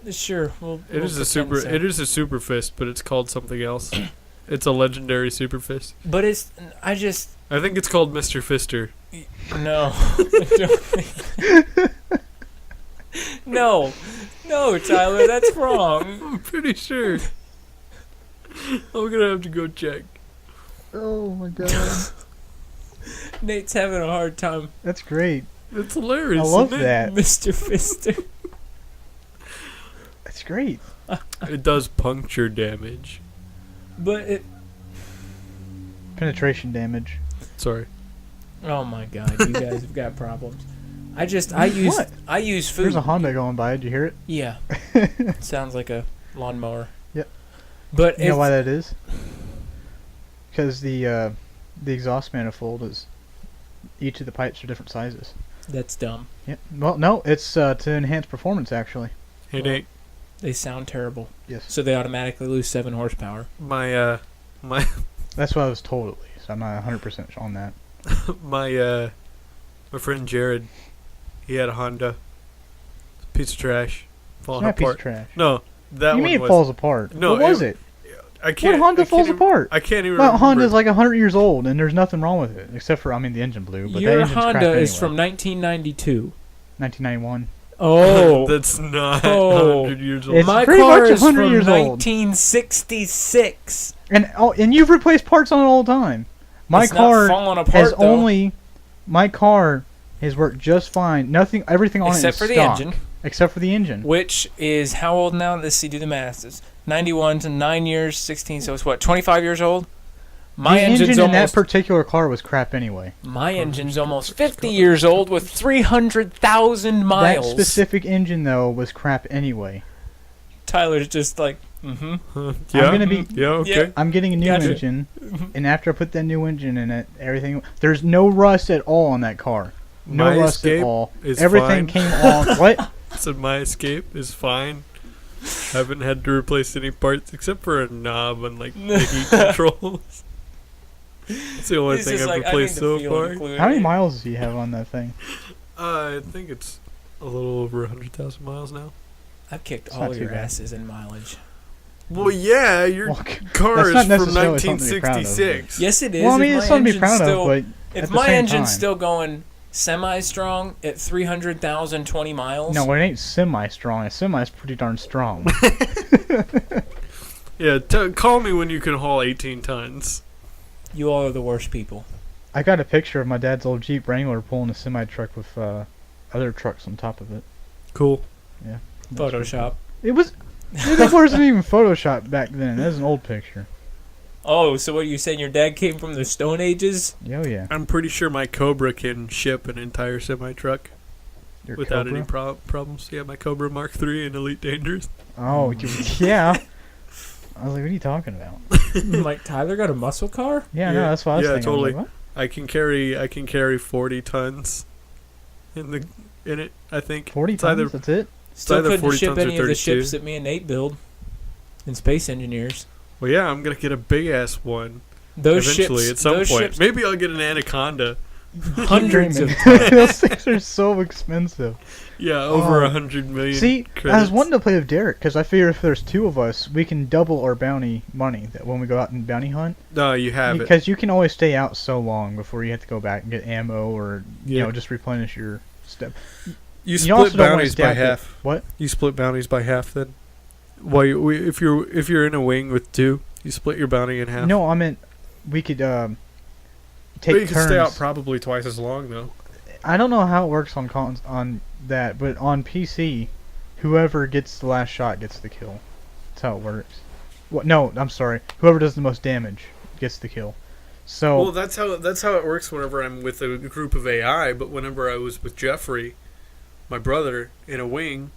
Sure. It is a super. It is a super fist, but it's called something else. It's a legendary super fist. But it's. I just. I think it's called Mr. Fister. No. No. No, Tyler, that's wrong. I'm pretty sure. I'm gonna have to go check. Oh my god. Nate's having a hard time. That's great. It's hilarious. I love isn't it? that. Mr. Fister. That's great. It does puncture damage. But it. Penetration damage. Sorry. Oh my god, you guys have got problems. I use What? I use food. There's a Honda going by. Did you hear it? Yeah. Sounds like a lawnmower. Yep. But You know why that is? Because the exhaust manifold is each of the pipes are different sizes. that's dumb. Yeah. Well, no, it's to enhance performance actually. Hey Nate, They sound terrible. Yes. So they automatically lose 7 horsepower. my That's what I was told at least. I'm not 100% on that. my friend Jared, he had a Honda. Piece of trash. It's Falling not a piece of apart. trash. No, that You one mean it was. falls apart? No, what was it? I can't. What Honda I can't falls even- apart? I can't even. Well, remember. Honda's like 100 years old, and there's nothing wrong with it except for the engine blew. But the Your engine's crap Honda is anyway. from 1992. 1991. Oh. That's not Oh. 100 years old. It's My pretty car much is 100 from years old. 1966. And you've replaced parts on it all the time. My It's not car falling apart, has though. only. My car has worked just fine. Everything on Except it for is the stock, engine. except for the engine. Which is how old now? Let's see, do the math. It's 91 to 9 years, 16, so it's what, 25 years old? My the engine's engine in that almost particular car was crap anyway. my engine's almost 50 years old with 300,000 miles. That specific engine though was crap anyway. Tyler's just like, Yeah. I'm gonna be. Yeah. Okay. Yeah. I'm getting a new Gotcha. engine, and after I put that new engine in it, everything. There's no rust at all on that car. No My rust Escape at all. is Everything fine. came off. What? I said my Escape is fine. Haven't had to replace any parts except for a knob and like the heat controls. That's the only he's thing just I've like, I replaced need so to feel far. included. How many miles do you have on that thing? I think it's a little over 100,000 miles now. I've kicked It's all not too your bad. asses in mileage. Well, yeah, your Well, car that's is not from necessarily something to be proud of, 1966. Yes, it is. well, I mean, If it's my something to be engine's proud still, of, but if at the my same engine's time. still going semi-strong at 300,020 miles, No, it ain't semi-strong. A semi's pretty darn strong. Yeah, call me when you can haul 18 tons. you all are the worst people. I got a picture of my dad's old Jeep Wrangler pulling a semi-truck with other trucks on top of it. Cool. Yeah. Photoshop. It was. It wasn't even Photoshop back then. That was an old picture. Oh, so what are you saying? Your dad came from the Stone Ages? Oh yeah. I'm pretty sure my Cobra can ship an entire semi-truck Your without Cobra? any problems. Yeah, my Cobra Mark III in Elite Dangerous. Oh yeah. I was like, what are you talking about? Like, Tyler got a muscle car? Yeah, Yeah. no, that's what I was Yeah, thinking. I was totally. like, what? I can carry 40 tons in it. I think 40 It's either- tons. That's it. Still either couldn't 40 ship tons or any of the 32. ships that me and Nate build in Space Engineers. Well, yeah, I'm gonna get a big ass one Those eventually ships, at some those point. ships, Maybe I'll get an Anaconda. Hundreds of Those things are so expensive. Yeah, over Oh. 100 million. See, credits. I was wanting to play with Derek because I figure if there's two of us, we can double our bounty money that when we go out and bounty hunt. No, you have it. Because you can always stay out so long before you have to go back and get ammo or you Yeah. know just replenish your stuff. You also split don't wanna bounties by stack it. half. What? You split bounties by half then. Well, if you're in a wing with two, you split your bounty in half. No, I meant we could but take you turns. can stay out probably twice as long though. I don't know how it works on that, but on PC, whoever gets the last shot gets the kill. That's how it works. What? No, I'm sorry. Whoever does the most damage gets the kill. So Well, that's how it works whenever I'm with a group of AI. But whenever I was with Jeffrey, my brother, in a wing,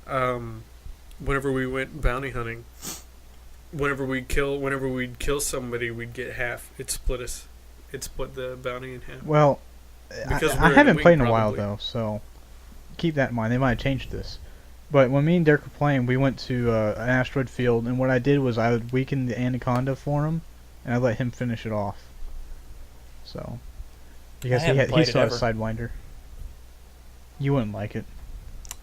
whenever we went bounty hunting, whenever we'd kill somebody, we'd get half. It split us. It split the bounty in half. well, Because I we're in a haven't wing, played in a while probably. though, so keep that in mind. They might have changed this. But when me and Derek were playing, we went to an asteroid field, and what I did was I would weaken the anaconda for him, and I let him finish it off. So because haven't he played still it had a sidewinder. You wouldn't like it.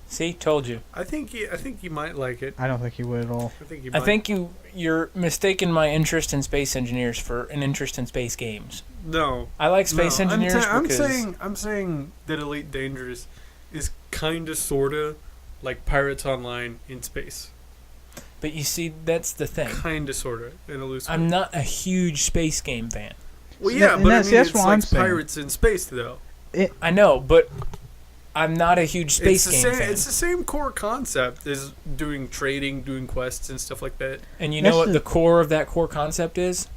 See, told you. I think you might like it. I don't think you would at all. I think you. I Might. think you're mistaking my interest in space engineers for an interest in space games. No. I like space No, engineers because I'm saying that Elite Dangerous is kinda sorta like Pirates Online in space. but you see that's the thing. Kinda sorta in a loose way. I'm not a huge space game fan. Well, See, yeah, and but I that's- mean, that's it's what like I'm saying. Pirates in space, though. I know, but I'm not a huge space it's game fan. It's the same core concept as doing trading, doing quests, and stuff like that. And you know That's what the- the core of that core concept is?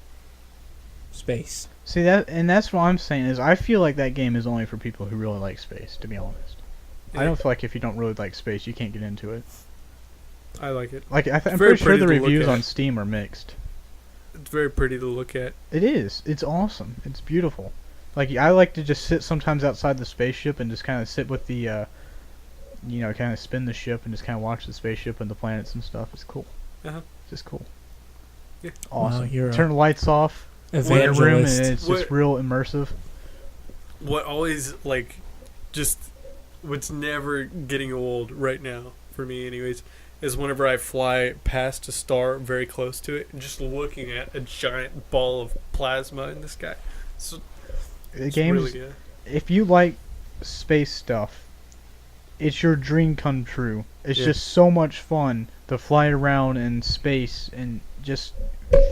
Space. See that, and that's what I'm saying is I feel like that game is only for people who really like space. To be honest, I don't feel like if you don't really like space, you can't get into it. I like it. Like I'm very pretty sure pretty the to look reviews at. on Steam are mixed. It's very pretty to look at. It is. It's awesome. It's beautiful. Like I like to just sit sometimes outside the spaceship and just kind of sit with the, kind of spin the ship and just kind of watch the spaceship and the planets and stuff. It's cool. Uh-huh. It's just cool. Yeah. Awesome. Wow, you're a Turn the lights off. In a room and evangelist. it's just What- real immersive. What always, like, just what's never getting old right now, for me anyways, is whenever I fly past a star very close to it and just looking at a giant ball of plasma in the sky. So, The it's game's really good. if you like space stuff, it's your dream come true. It's Yeah. just so much fun to fly around in space and just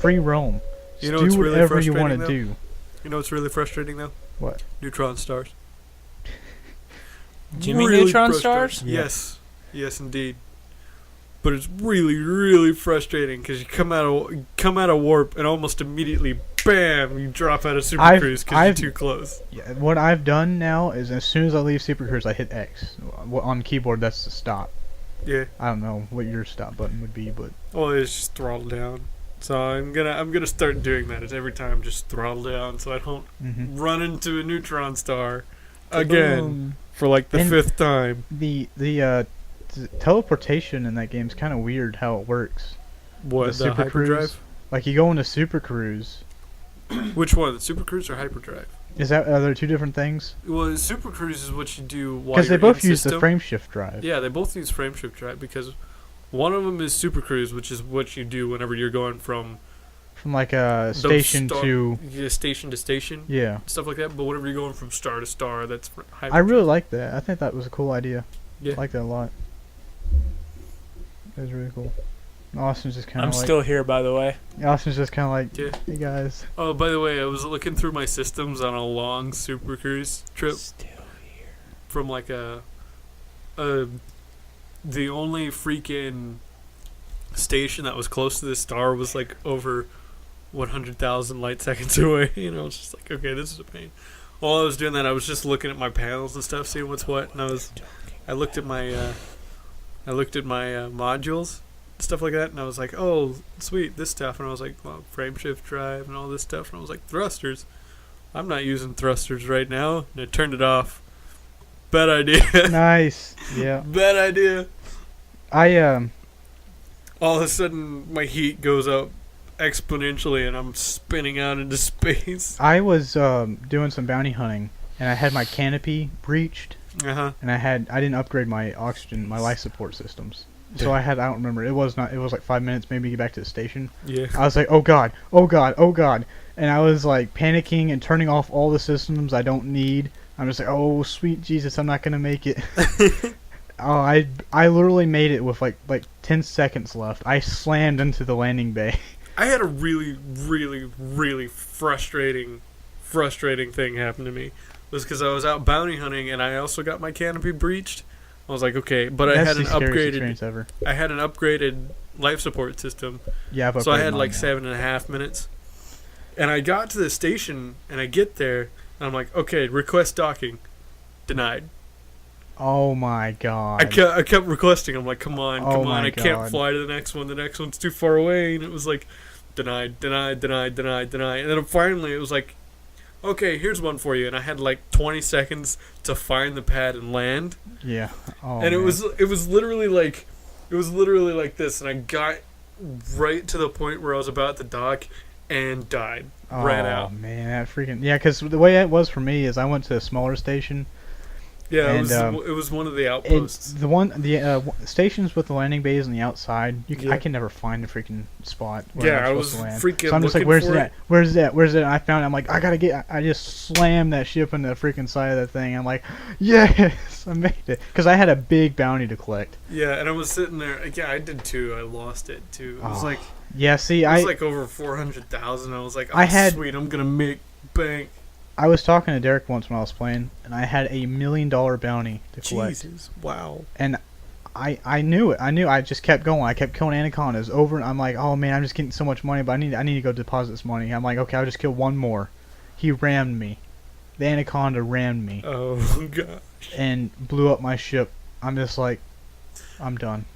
free roam. Just You know do what's really whatever you want to frustrating, do. You know what's really frustrating, though? What? Neutron stars. Do you mean neutron stars? frustrating. Yes. Yes, indeed. But it's really, really frustrating because you come out of warp and almost immediately, bam, you drop out of Super I've- Cruise because I've- you're too close. Yeah, what I've done now is as soon as I leave Super Cruise, I hit X. On keyboard, that's the stop. Yeah. I don't know what your stop button would be, but Well, it's just throttle down. So I'm gonna start doing that. It's every time just throttle down so I don't run into a neutron star again for like the And 5th time. the teleportation in that game is kind of weird how it works. What, the Super Cruise? hyperdrive? Like you go into Super Cruise. Which one, the Super Cruise or hyperdrive? Are there two different things? Well, Super Cruise is what you do while Because you're they both in use the system. frame shift drive. Yeah, they both use frame shift drive because one of them is Super Cruise, which is what you do whenever you're going from From like a those station to station to station, yeah. stuff like that. But whenever you're going from star to star, that's hyperdrive. I really like that. I think that was a cool idea. Yeah. I like that a lot. That was really cool. Austin's just kind I'm of like. still here, by the way. Austin's just kind of like, Yeah. hey guys. Oh, by the way, I was looking through my systems on a long Super Cruise trip Still here. from like the only freaking station that was close to the star was like over 100,000 light seconds away. You know, it's just like, okay, this is a pain. While I was doing that, I was just looking at my panels and stuff, seeing what's what, and I looked at my modules, stuff like that, and I was like, oh, sweet, this stuff, and I was like, well, frame shift drive and all this stuff, and I was like, thrusters. I'm not using thrusters right now, and I turned it off. Bad idea. Nice. Yeah. Bad idea. I All of a sudden, my heat goes up exponentially, and I'm spinning out into space. I was doing some bounty hunting, and I had my canopy breached, Uh-huh. and I didn't upgrade my oxygen, my life support systems. So I don't remember. It was like 5 minutes maybe to get back to the station. Yeah. I was like, oh god, oh god, oh god. And I was like panicking and turning off all the systems I don't need. I'm just like, oh sweet Jesus, I'm not gonna make it. Oh, I literally made it with like 10 seconds left. I slammed into the landing bay. I had a really, really, really frustrating thing happen to me. It was because I was out bounty hunting and I also got my canopy breached. I was like, okay, but I had an upgraded life support system. Yeah, so I had like 7.5 minutes, and I got to the station and I get there and I'm like, okay, request docking, denied. Oh my god! I kept requesting. I'm like, come on, I can't fly to the next one. The next one's too far away, and it was like, denied. And then finally it was like, okay, here's one for you. And I had like 20 seconds to find the pad and land. Yeah. Oh, and man. it was literally like this. And I got right to the point where I was about to dock and died. Ran out. Oh man, that freaking because the way it was for me is I went to a smaller station. Yeah, and, it was one of the outposts. The stations with the landing bays on the outside. Yeah. I can never find the freaking spot. Where Yeah, I'm I was supposed to land. freaking. So I'm just like, looking where's that? And I found it. I'm like, I just slammed that ship into the freaking side of that thing. I'm like, yes, I made it. Because I had a big bounty to collect. Yeah, and I was sitting there. Yeah, I did too. I lost it too. It was like. Yeah, see, it was like over 400,000. I was like, sweet, I'm gonna make bank. I was talking to Derek once when I was playing, and I had $1 million bounty to collect. Jesus, wow. And I knew it. I just kept going. I kept killing anacondas over, and I'm like, oh man, I'm just getting so much money, but I need to go deposit this money. I'm like, okay, I'll just kill one more. He rammed me. The anaconda rammed me. Oh gosh. And blew up my ship. I'm just like, I'm done.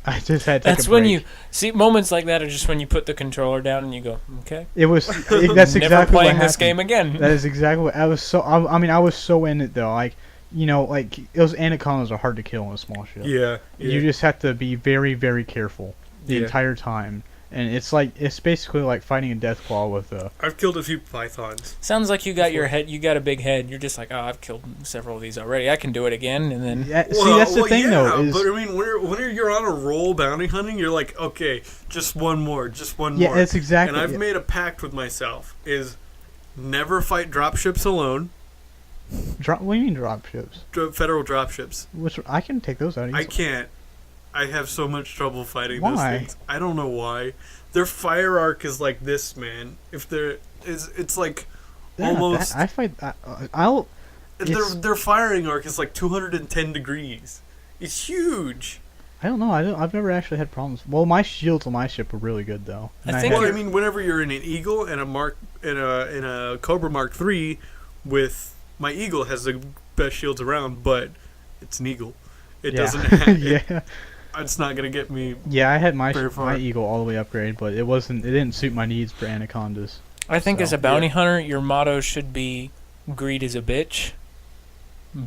I just had to take That's a break. when you see moments like that are just when you put the controller down and you go, okay. It was that's exactly Never playing what this game again. That is exactly what I was so. I mean, I was so in it though. Like, you know, like those anacondas are hard to kill in a small ship. Yeah. You just have to be very, very careful the entire time. And it's basically like fighting a death claw with a. I've killed a few pythons. Sounds like you got you got a big head. You're just like, oh, I've killed several of these already. I can do it again, and then. Yeah, that's the thing though. But I mean, when you're on a roll bounty hunting, you're like, okay, just one more. Yeah, that's exactly. And I've made a pact with myself: is never fight dropships alone. What do you mean dropships? Federal dropships. I can take those out easily. I can't. I have so much trouble fighting Why? those things. I don't know why. Their fire arc is like this, man. It's like almost. I fight. Their firing arc is like 210 degrees. It's huge. I don't know. I've never actually had problems. Well, my shields on my ship are really good though. I mean, whenever you're in an Eagle and in a Cobra Mark III, with my Eagle has the best shields around, but it's an Eagle. It doesn't have. It's not gonna get me. Yeah, I had my Eagle all the way upgraded, but it didn't suit my needs for anacondas. I think as a bounty hunter, your motto should be "Greed is a bitch,"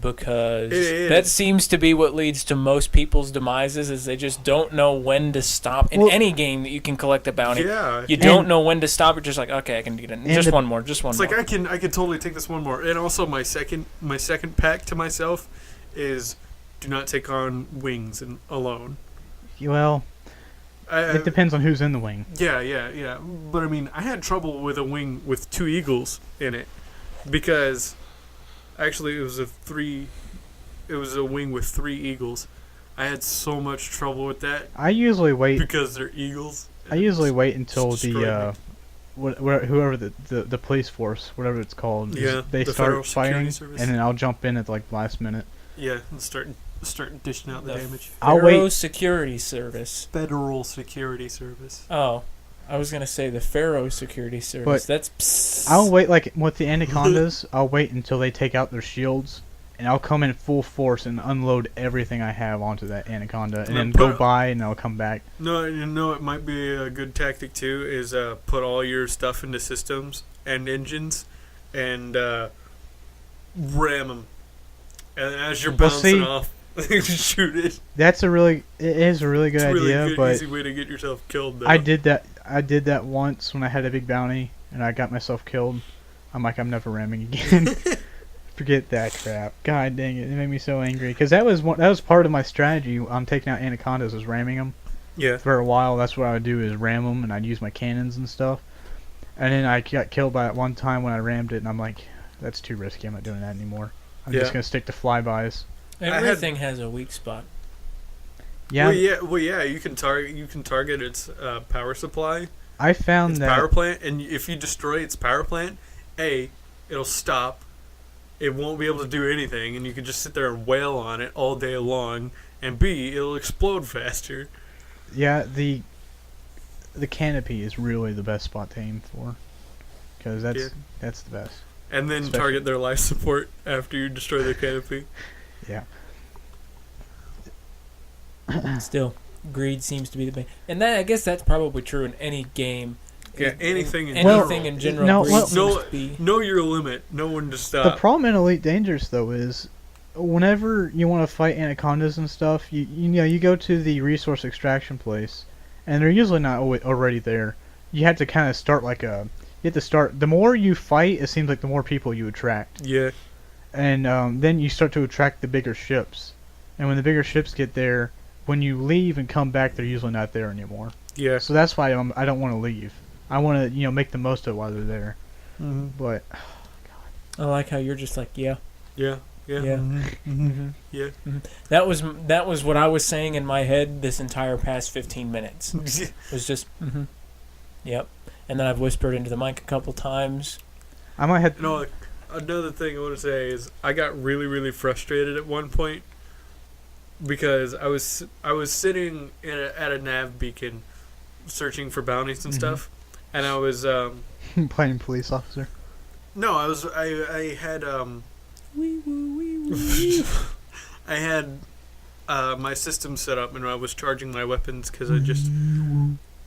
because that seems to be what leads to most people's demises. Is they just don't know when to stop in any game that you can collect a bounty. Yeah, you don't know when to stop. You're just like, okay, I can get it. Just one more. It's like I can totally take this one more. And also my second pact to myself is. Do not take on wings alone. Well, it depends on who's in the wing. Yeah. But I mean, I had trouble with a wing with 2 eagles in it because actually it was a wing with 3 eagles. I had so much trouble with that. I usually wait because they're eagles. I usually wait until whoever the police force, whatever it's called, they start firing, and then I'll jump in at like last minute. Yeah, and start dishing out the damage. Federal Security Service. Federal Security Service. Oh, I was gonna say the Pharaoh Security Service. But that's. Psst. I'll wait with the anacondas. I'll wait until they take out their shields, and I'll come in full force and unload everything I have onto that anaconda, and then go by, and I'll come back. No, it might be a good tactic too. Is put all your stuff into systems and engines, and ram them. And as you're bouncing off, shoot it. It is a really good idea, but easy way to get yourself killed. Though. I did that once when I had a big bounty and I got myself killed. I'm like, I'm never ramming again. Forget that crap. God dang it! It made me so angry because that was part of my strategy. I'm taking out anacondas, was ramming them. Yeah. For a while, that's what I would do is ram them, and I'd use my cannons and stuff. And then I got killed by it one time when I rammed it, and I'm like, that's too risky. I'm not doing that anymore. I'm just gonna stick to flybys. Everything has a weak spot. Yeah. Well, yeah. You can target its power supply. I found its that power plant, and if you destroy its power plant, it'll stop. It won't be able to do anything, and you can just sit there and wail on it all day long. And B, it'll explode faster. Yeah, the canopy is really the best spot to aim for, because that's the best. And then target their life support after you destroy their canopy. Yeah. Still, greed seems to be the thing, and that I guess that's probably true in any game. Yeah, anything in general. No, greed seems to be. Know your limit. Know when to stop. The problem in Elite Dangerous though is, whenever you want to fight anacondas and stuff, you go to the resource extraction place, and they're usually not already there. You have to kind of start the more you fight, it seems like the more people you attract. Yeah. And then you start to attract the bigger ships, and when the bigger ships get there, when you leave and come back, they're usually not there anymore. Yeah. So that's why I don't want to leave. I want to make the most of it while they're there. Mm-hmm. But I like how you're just like yeah. Mm-hmm. Mm-hmm. Yeah. Mm-hmm. That was what I was saying in my head this entire past 15 minutes. It was just yep. And then I've whispered into the mic a couple times. I might have. No, another thing I want to say is I got really, really frustrated at one point because I was sitting at a nav beacon searching for bounties and stuff, and I was playing police officer. No, I had I had my system set up, and I was charging my weapons because I just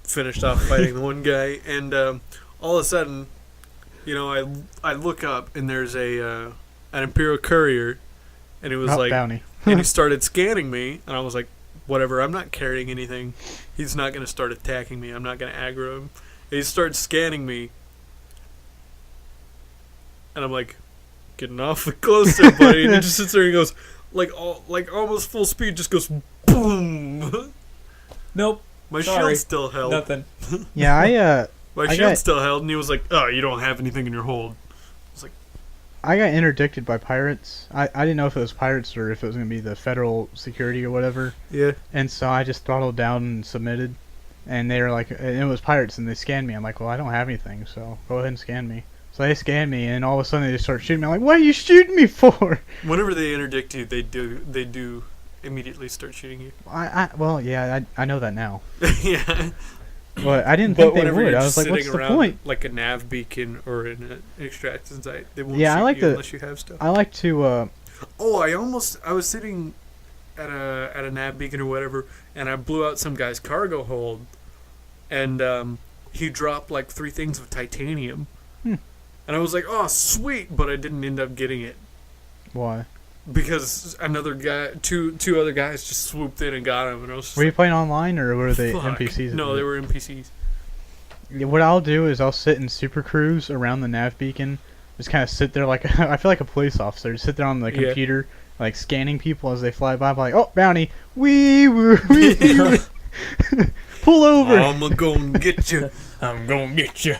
finished off fighting the one guy, and all of a sudden, I look up and there's an Imperial courier, and it was like bounty. and he started scanning me, and I was like, whatever, I'm not carrying anything. He's not going to start attacking me. I'm not going to aggro him. And he starts scanning me, and I'm like, getting awfully close there, buddy. And he just sits there and goes, like almost full speed, just goes boom. Nope. My shield's still held. Nothing. Yeah, My shield's still held, and he was like, oh, you don't have anything in your hold. I was like, I got interdicted by pirates. I didn't know if it was pirates or if it was going to be the federal security or whatever. Yeah. And so I just throttled down and submitted. And they were like, and it was pirates, and they scanned me. I'm like, well, I don't have anything, so go ahead and scan me. So they scanned me, and all of a sudden they just start shooting me. I'm like, what are you shooting me for? Whenever they interdict you, they do immediately start shooting you. I know that now. Yeah. But I didn't think they would. I was like, what's the point? Like a nav beacon or an extraction site, they won't shoot you unless you have stuff. I like to. I was sitting at a nav beacon or whatever, and I blew out some guy's cargo hold, and he dropped like 3 things of titanium, and I was like, oh sweet, but I didn't end up getting it. Why? Because another guy, two other guys just swooped in and got him, and I was just Were you playing online, or were they fuck. NPCs? No, they were NPCs. What I'll do is I'll sit in super cruise around the nav beacon, just kind of sit there like I feel like a police officer. Just sit there on the computer, like scanning people as they fly by. I'm like, oh, bounty, wee. Pull over. I'm gonna get you. I'm gonna get you.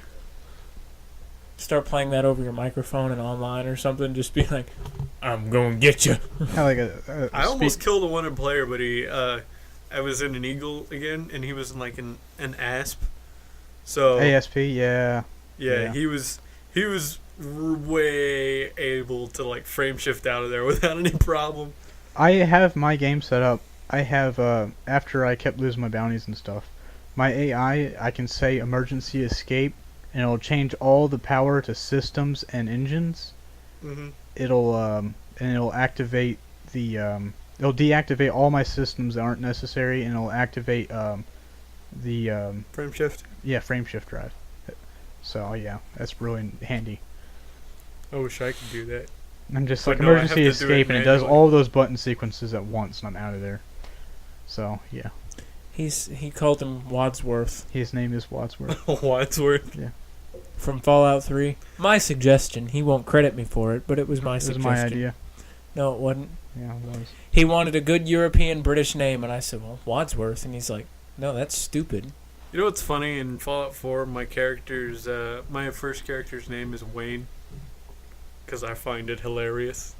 Start playing that over your microphone and online or something. Just be like, I'm gonna get you. I almost killed a wanted player, but I was in an eagle again, and he was in like an asp. So ASP, yeah. He was way able to like frame shift out of there without any problem. I have my game set up. I have after I kept losing my bounties and stuff, my AI, I can say emergency escape, and it'll change all the power to systems and engines. Mm-hmm. It'll activate the it'll deactivate all my systems that aren't necessary, and it'll activate the frame shift. Yeah, frame shift drive. So yeah, that's really handy. I wish I could do that. I'm just But like no, I have emergency to do it escape, and it does manually. all those button sequences at once, and I'm out of there. So yeah, He called him Wadsworth. his name is Wadsworth. Wadsworth. Yeah. from Fallout 3. My suggestion. He won't credit me for it, but it was my It was suggestion. my idea. No, it wasn't. Yeah, it was. He wanted a good European British name, and I said, well, Wadsworth. And he's like, no, that's stupid. You know what's funny? In Fallout 4, my first character's name is Wayne. Because I find it hilarious.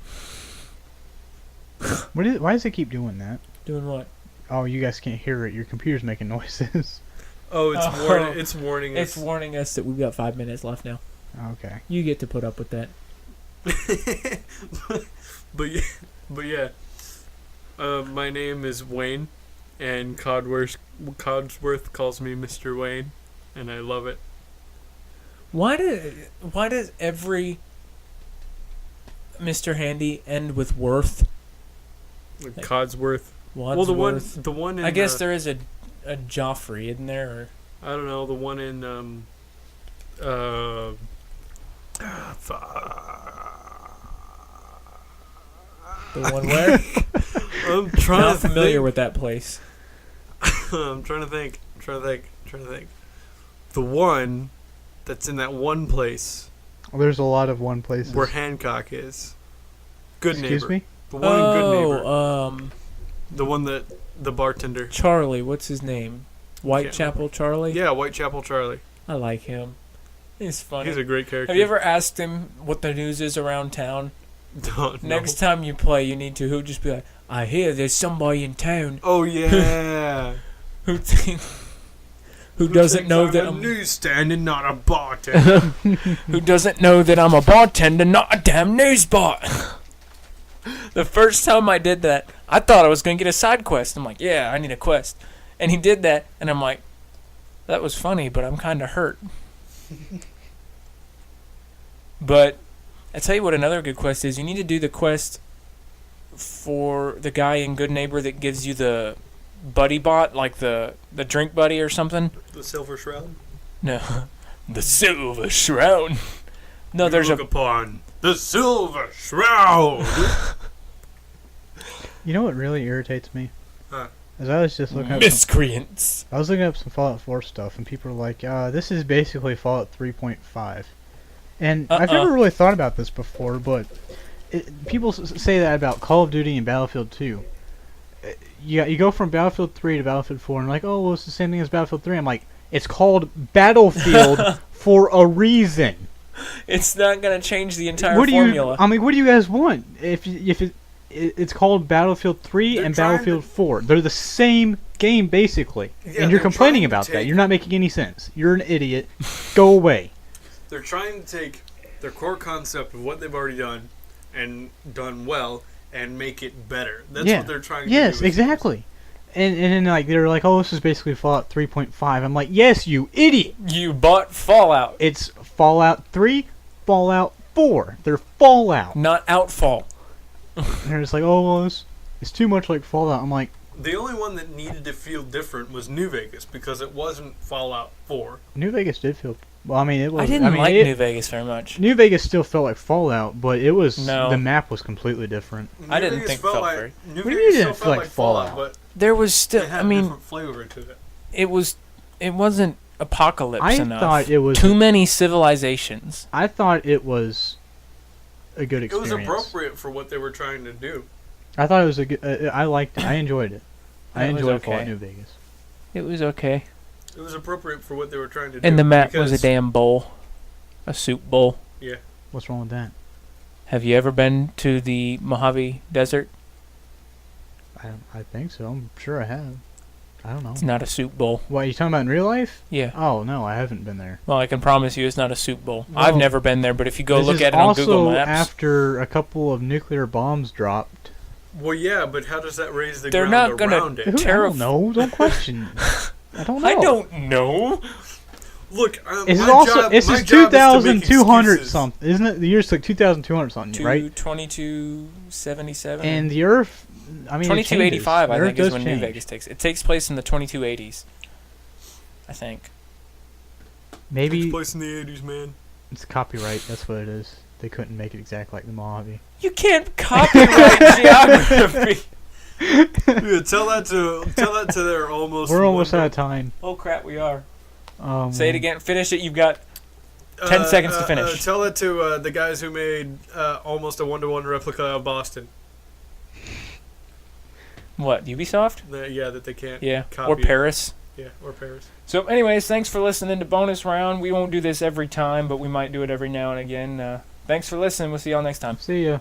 Why does it keep doing that? Doing what? Oh, you guys can't hear it. Your computer's making noises. Oh, it's Oh. warning us. It's warning us that we've got 5 minutes left now. Okay. You get to put up with that. but yeah. My name is Wayne, and Codsworth calls me Mr. Wayne, and I love it. Why does every Mr. Handy end with worth? Like Codsworth. Wadsworth. Well, the one in. I guess there is a Joffrey, isn't there? Or I don't know, the one in the one where? I'm trying Not to familiar think. with that place. I'm trying to think. The one that's in that one place Well, there's a lot of one places. where Hancock is. Good Excuse Neighbor. me? The one in Good Neighbor. Oh, The one that the bartender. Charlie. What's his name? Whitechapel Charlie. Yeah, Whitechapel Charlie. I like him. He's funny. He's a great character. Have you ever asked him what the news is around town? No. Next time you play, you need to. He'll just be like, "I hear there's somebody in town Oh yeah. who doesn't know that I'm a I'm newsstand and not a bartender. who doesn't know that I'm a bartender, not a damn news bot." The first time I did that, I thought I was gonna get a side quest. I'm like, "Yeah, I need a quest," and he did that, and I'm like, "That was funny, but I'm kind of hurt." But I tell you what, another good quest is. You need to do the quest for the guy in Good Neighbor that gives you the buddy bot, like the drink buddy or something. The Silver Shroud. No, the Silver Shroud. No, You there's look upon the Silver Shroud. You know what really irritates me? Huh. Is I was just looking up miscreants. I was looking up some Fallout 4 stuff, and people were like, this is basically Fallout 3.5. And I've never really thought about this before, but people say that about Call of Duty and Battlefield 2. You go from Battlefield 3 to Battlefield 4, and like, oh, well, it's the same thing as Battlefield 3. I'm like, it's called Battlefield for a reason. It's not gonna change the entire formula. What do you guys want? If it's called Battlefield 3 They're and trying Battlefield 4. They're the same game, basically. Yeah, and you're they're complaining trying to about that. take- You're not making any sense. You're an idiot. Go away. They're trying to take their core concept of what they've already done and done well and make it better. That's what they're trying to do. Yes, exactly. And then like they're like, oh, this is basically Fallout 3.5. I'm like, yes, you idiot. You bought Fallout, It's Fallout 3, Fallout 4. They're Fallout. not Outfall. And they're just like, oh, well, it's too much like Fallout. I'm like, The only one that needed to feel different was New Vegas because it wasn't Fallout 4. New Vegas did feel. Well, I mean, it was. I didn't like it, New Vegas very much. New Vegas still felt like Fallout, but it was No. the map was completely different. I New didn't Vegas think it felt like very- New What do you Vegas mean it still didn't felt feel like like Fallout, Fallout? but There was still. it had I mean, different flavor to it. it wasn't apocalypse I enough. thought it was. Too many civilizations. I thought it was a good It was experience. appropriate for what they were trying to do. I thought it was a good. I liked it. I enjoyed it. I It was enjoyed okay. Fallout New Vegas. It was okay. It was appropriate for what they were trying to do. And the map was a because- damn bowl, a soup bowl. Yeah. What's wrong with that? Have you ever been to the Mojave Desert? I think so. I'm sure I have. I don't know. It's not a soup bowl. What, are you talking about in real life? Yeah. Oh, no, I haven't been there. Well, I can promise you it's not a soup bowl. Well, I've never been there, but if you go This look is at it on also Google Maps, after a couple of nuclear bombs dropped. Well, yeah, but how does that raise the They're ground not gonna- around it? Who, I don't know. Don't question. I don't know. I don't know. Look, Is my it also? job, It's my just job is to make 2,200 excuses. something, isn't it? The year's like 2,200 something, right? 2277. And the Earth, I mean, it 2285, changes. I The think, Earth is does when change. New Vegas takes. It takes place in the 2280s. I think. Maybe Takes place in the 80s, man. it's copyright. That's what it is. They couldn't make it exactly like the Mojave. You can't copyright geography. Yeah, tell that to their almost. We're almost one- out of time. Oh crap, we are. Oh, Say it man. again. Finish it. You've got. 10 seconds to finish. Tell it to the guys who made almost a 1-to-1 replica of Boston. What, Ubisoft? That they can't. Yeah, copy or Paris. Yeah, or Paris. So, anyways, thanks for listening to Bonus Round. We won't do this every time, but we might do it every now and again. Thanks for listening. We'll see y'all next time. See ya.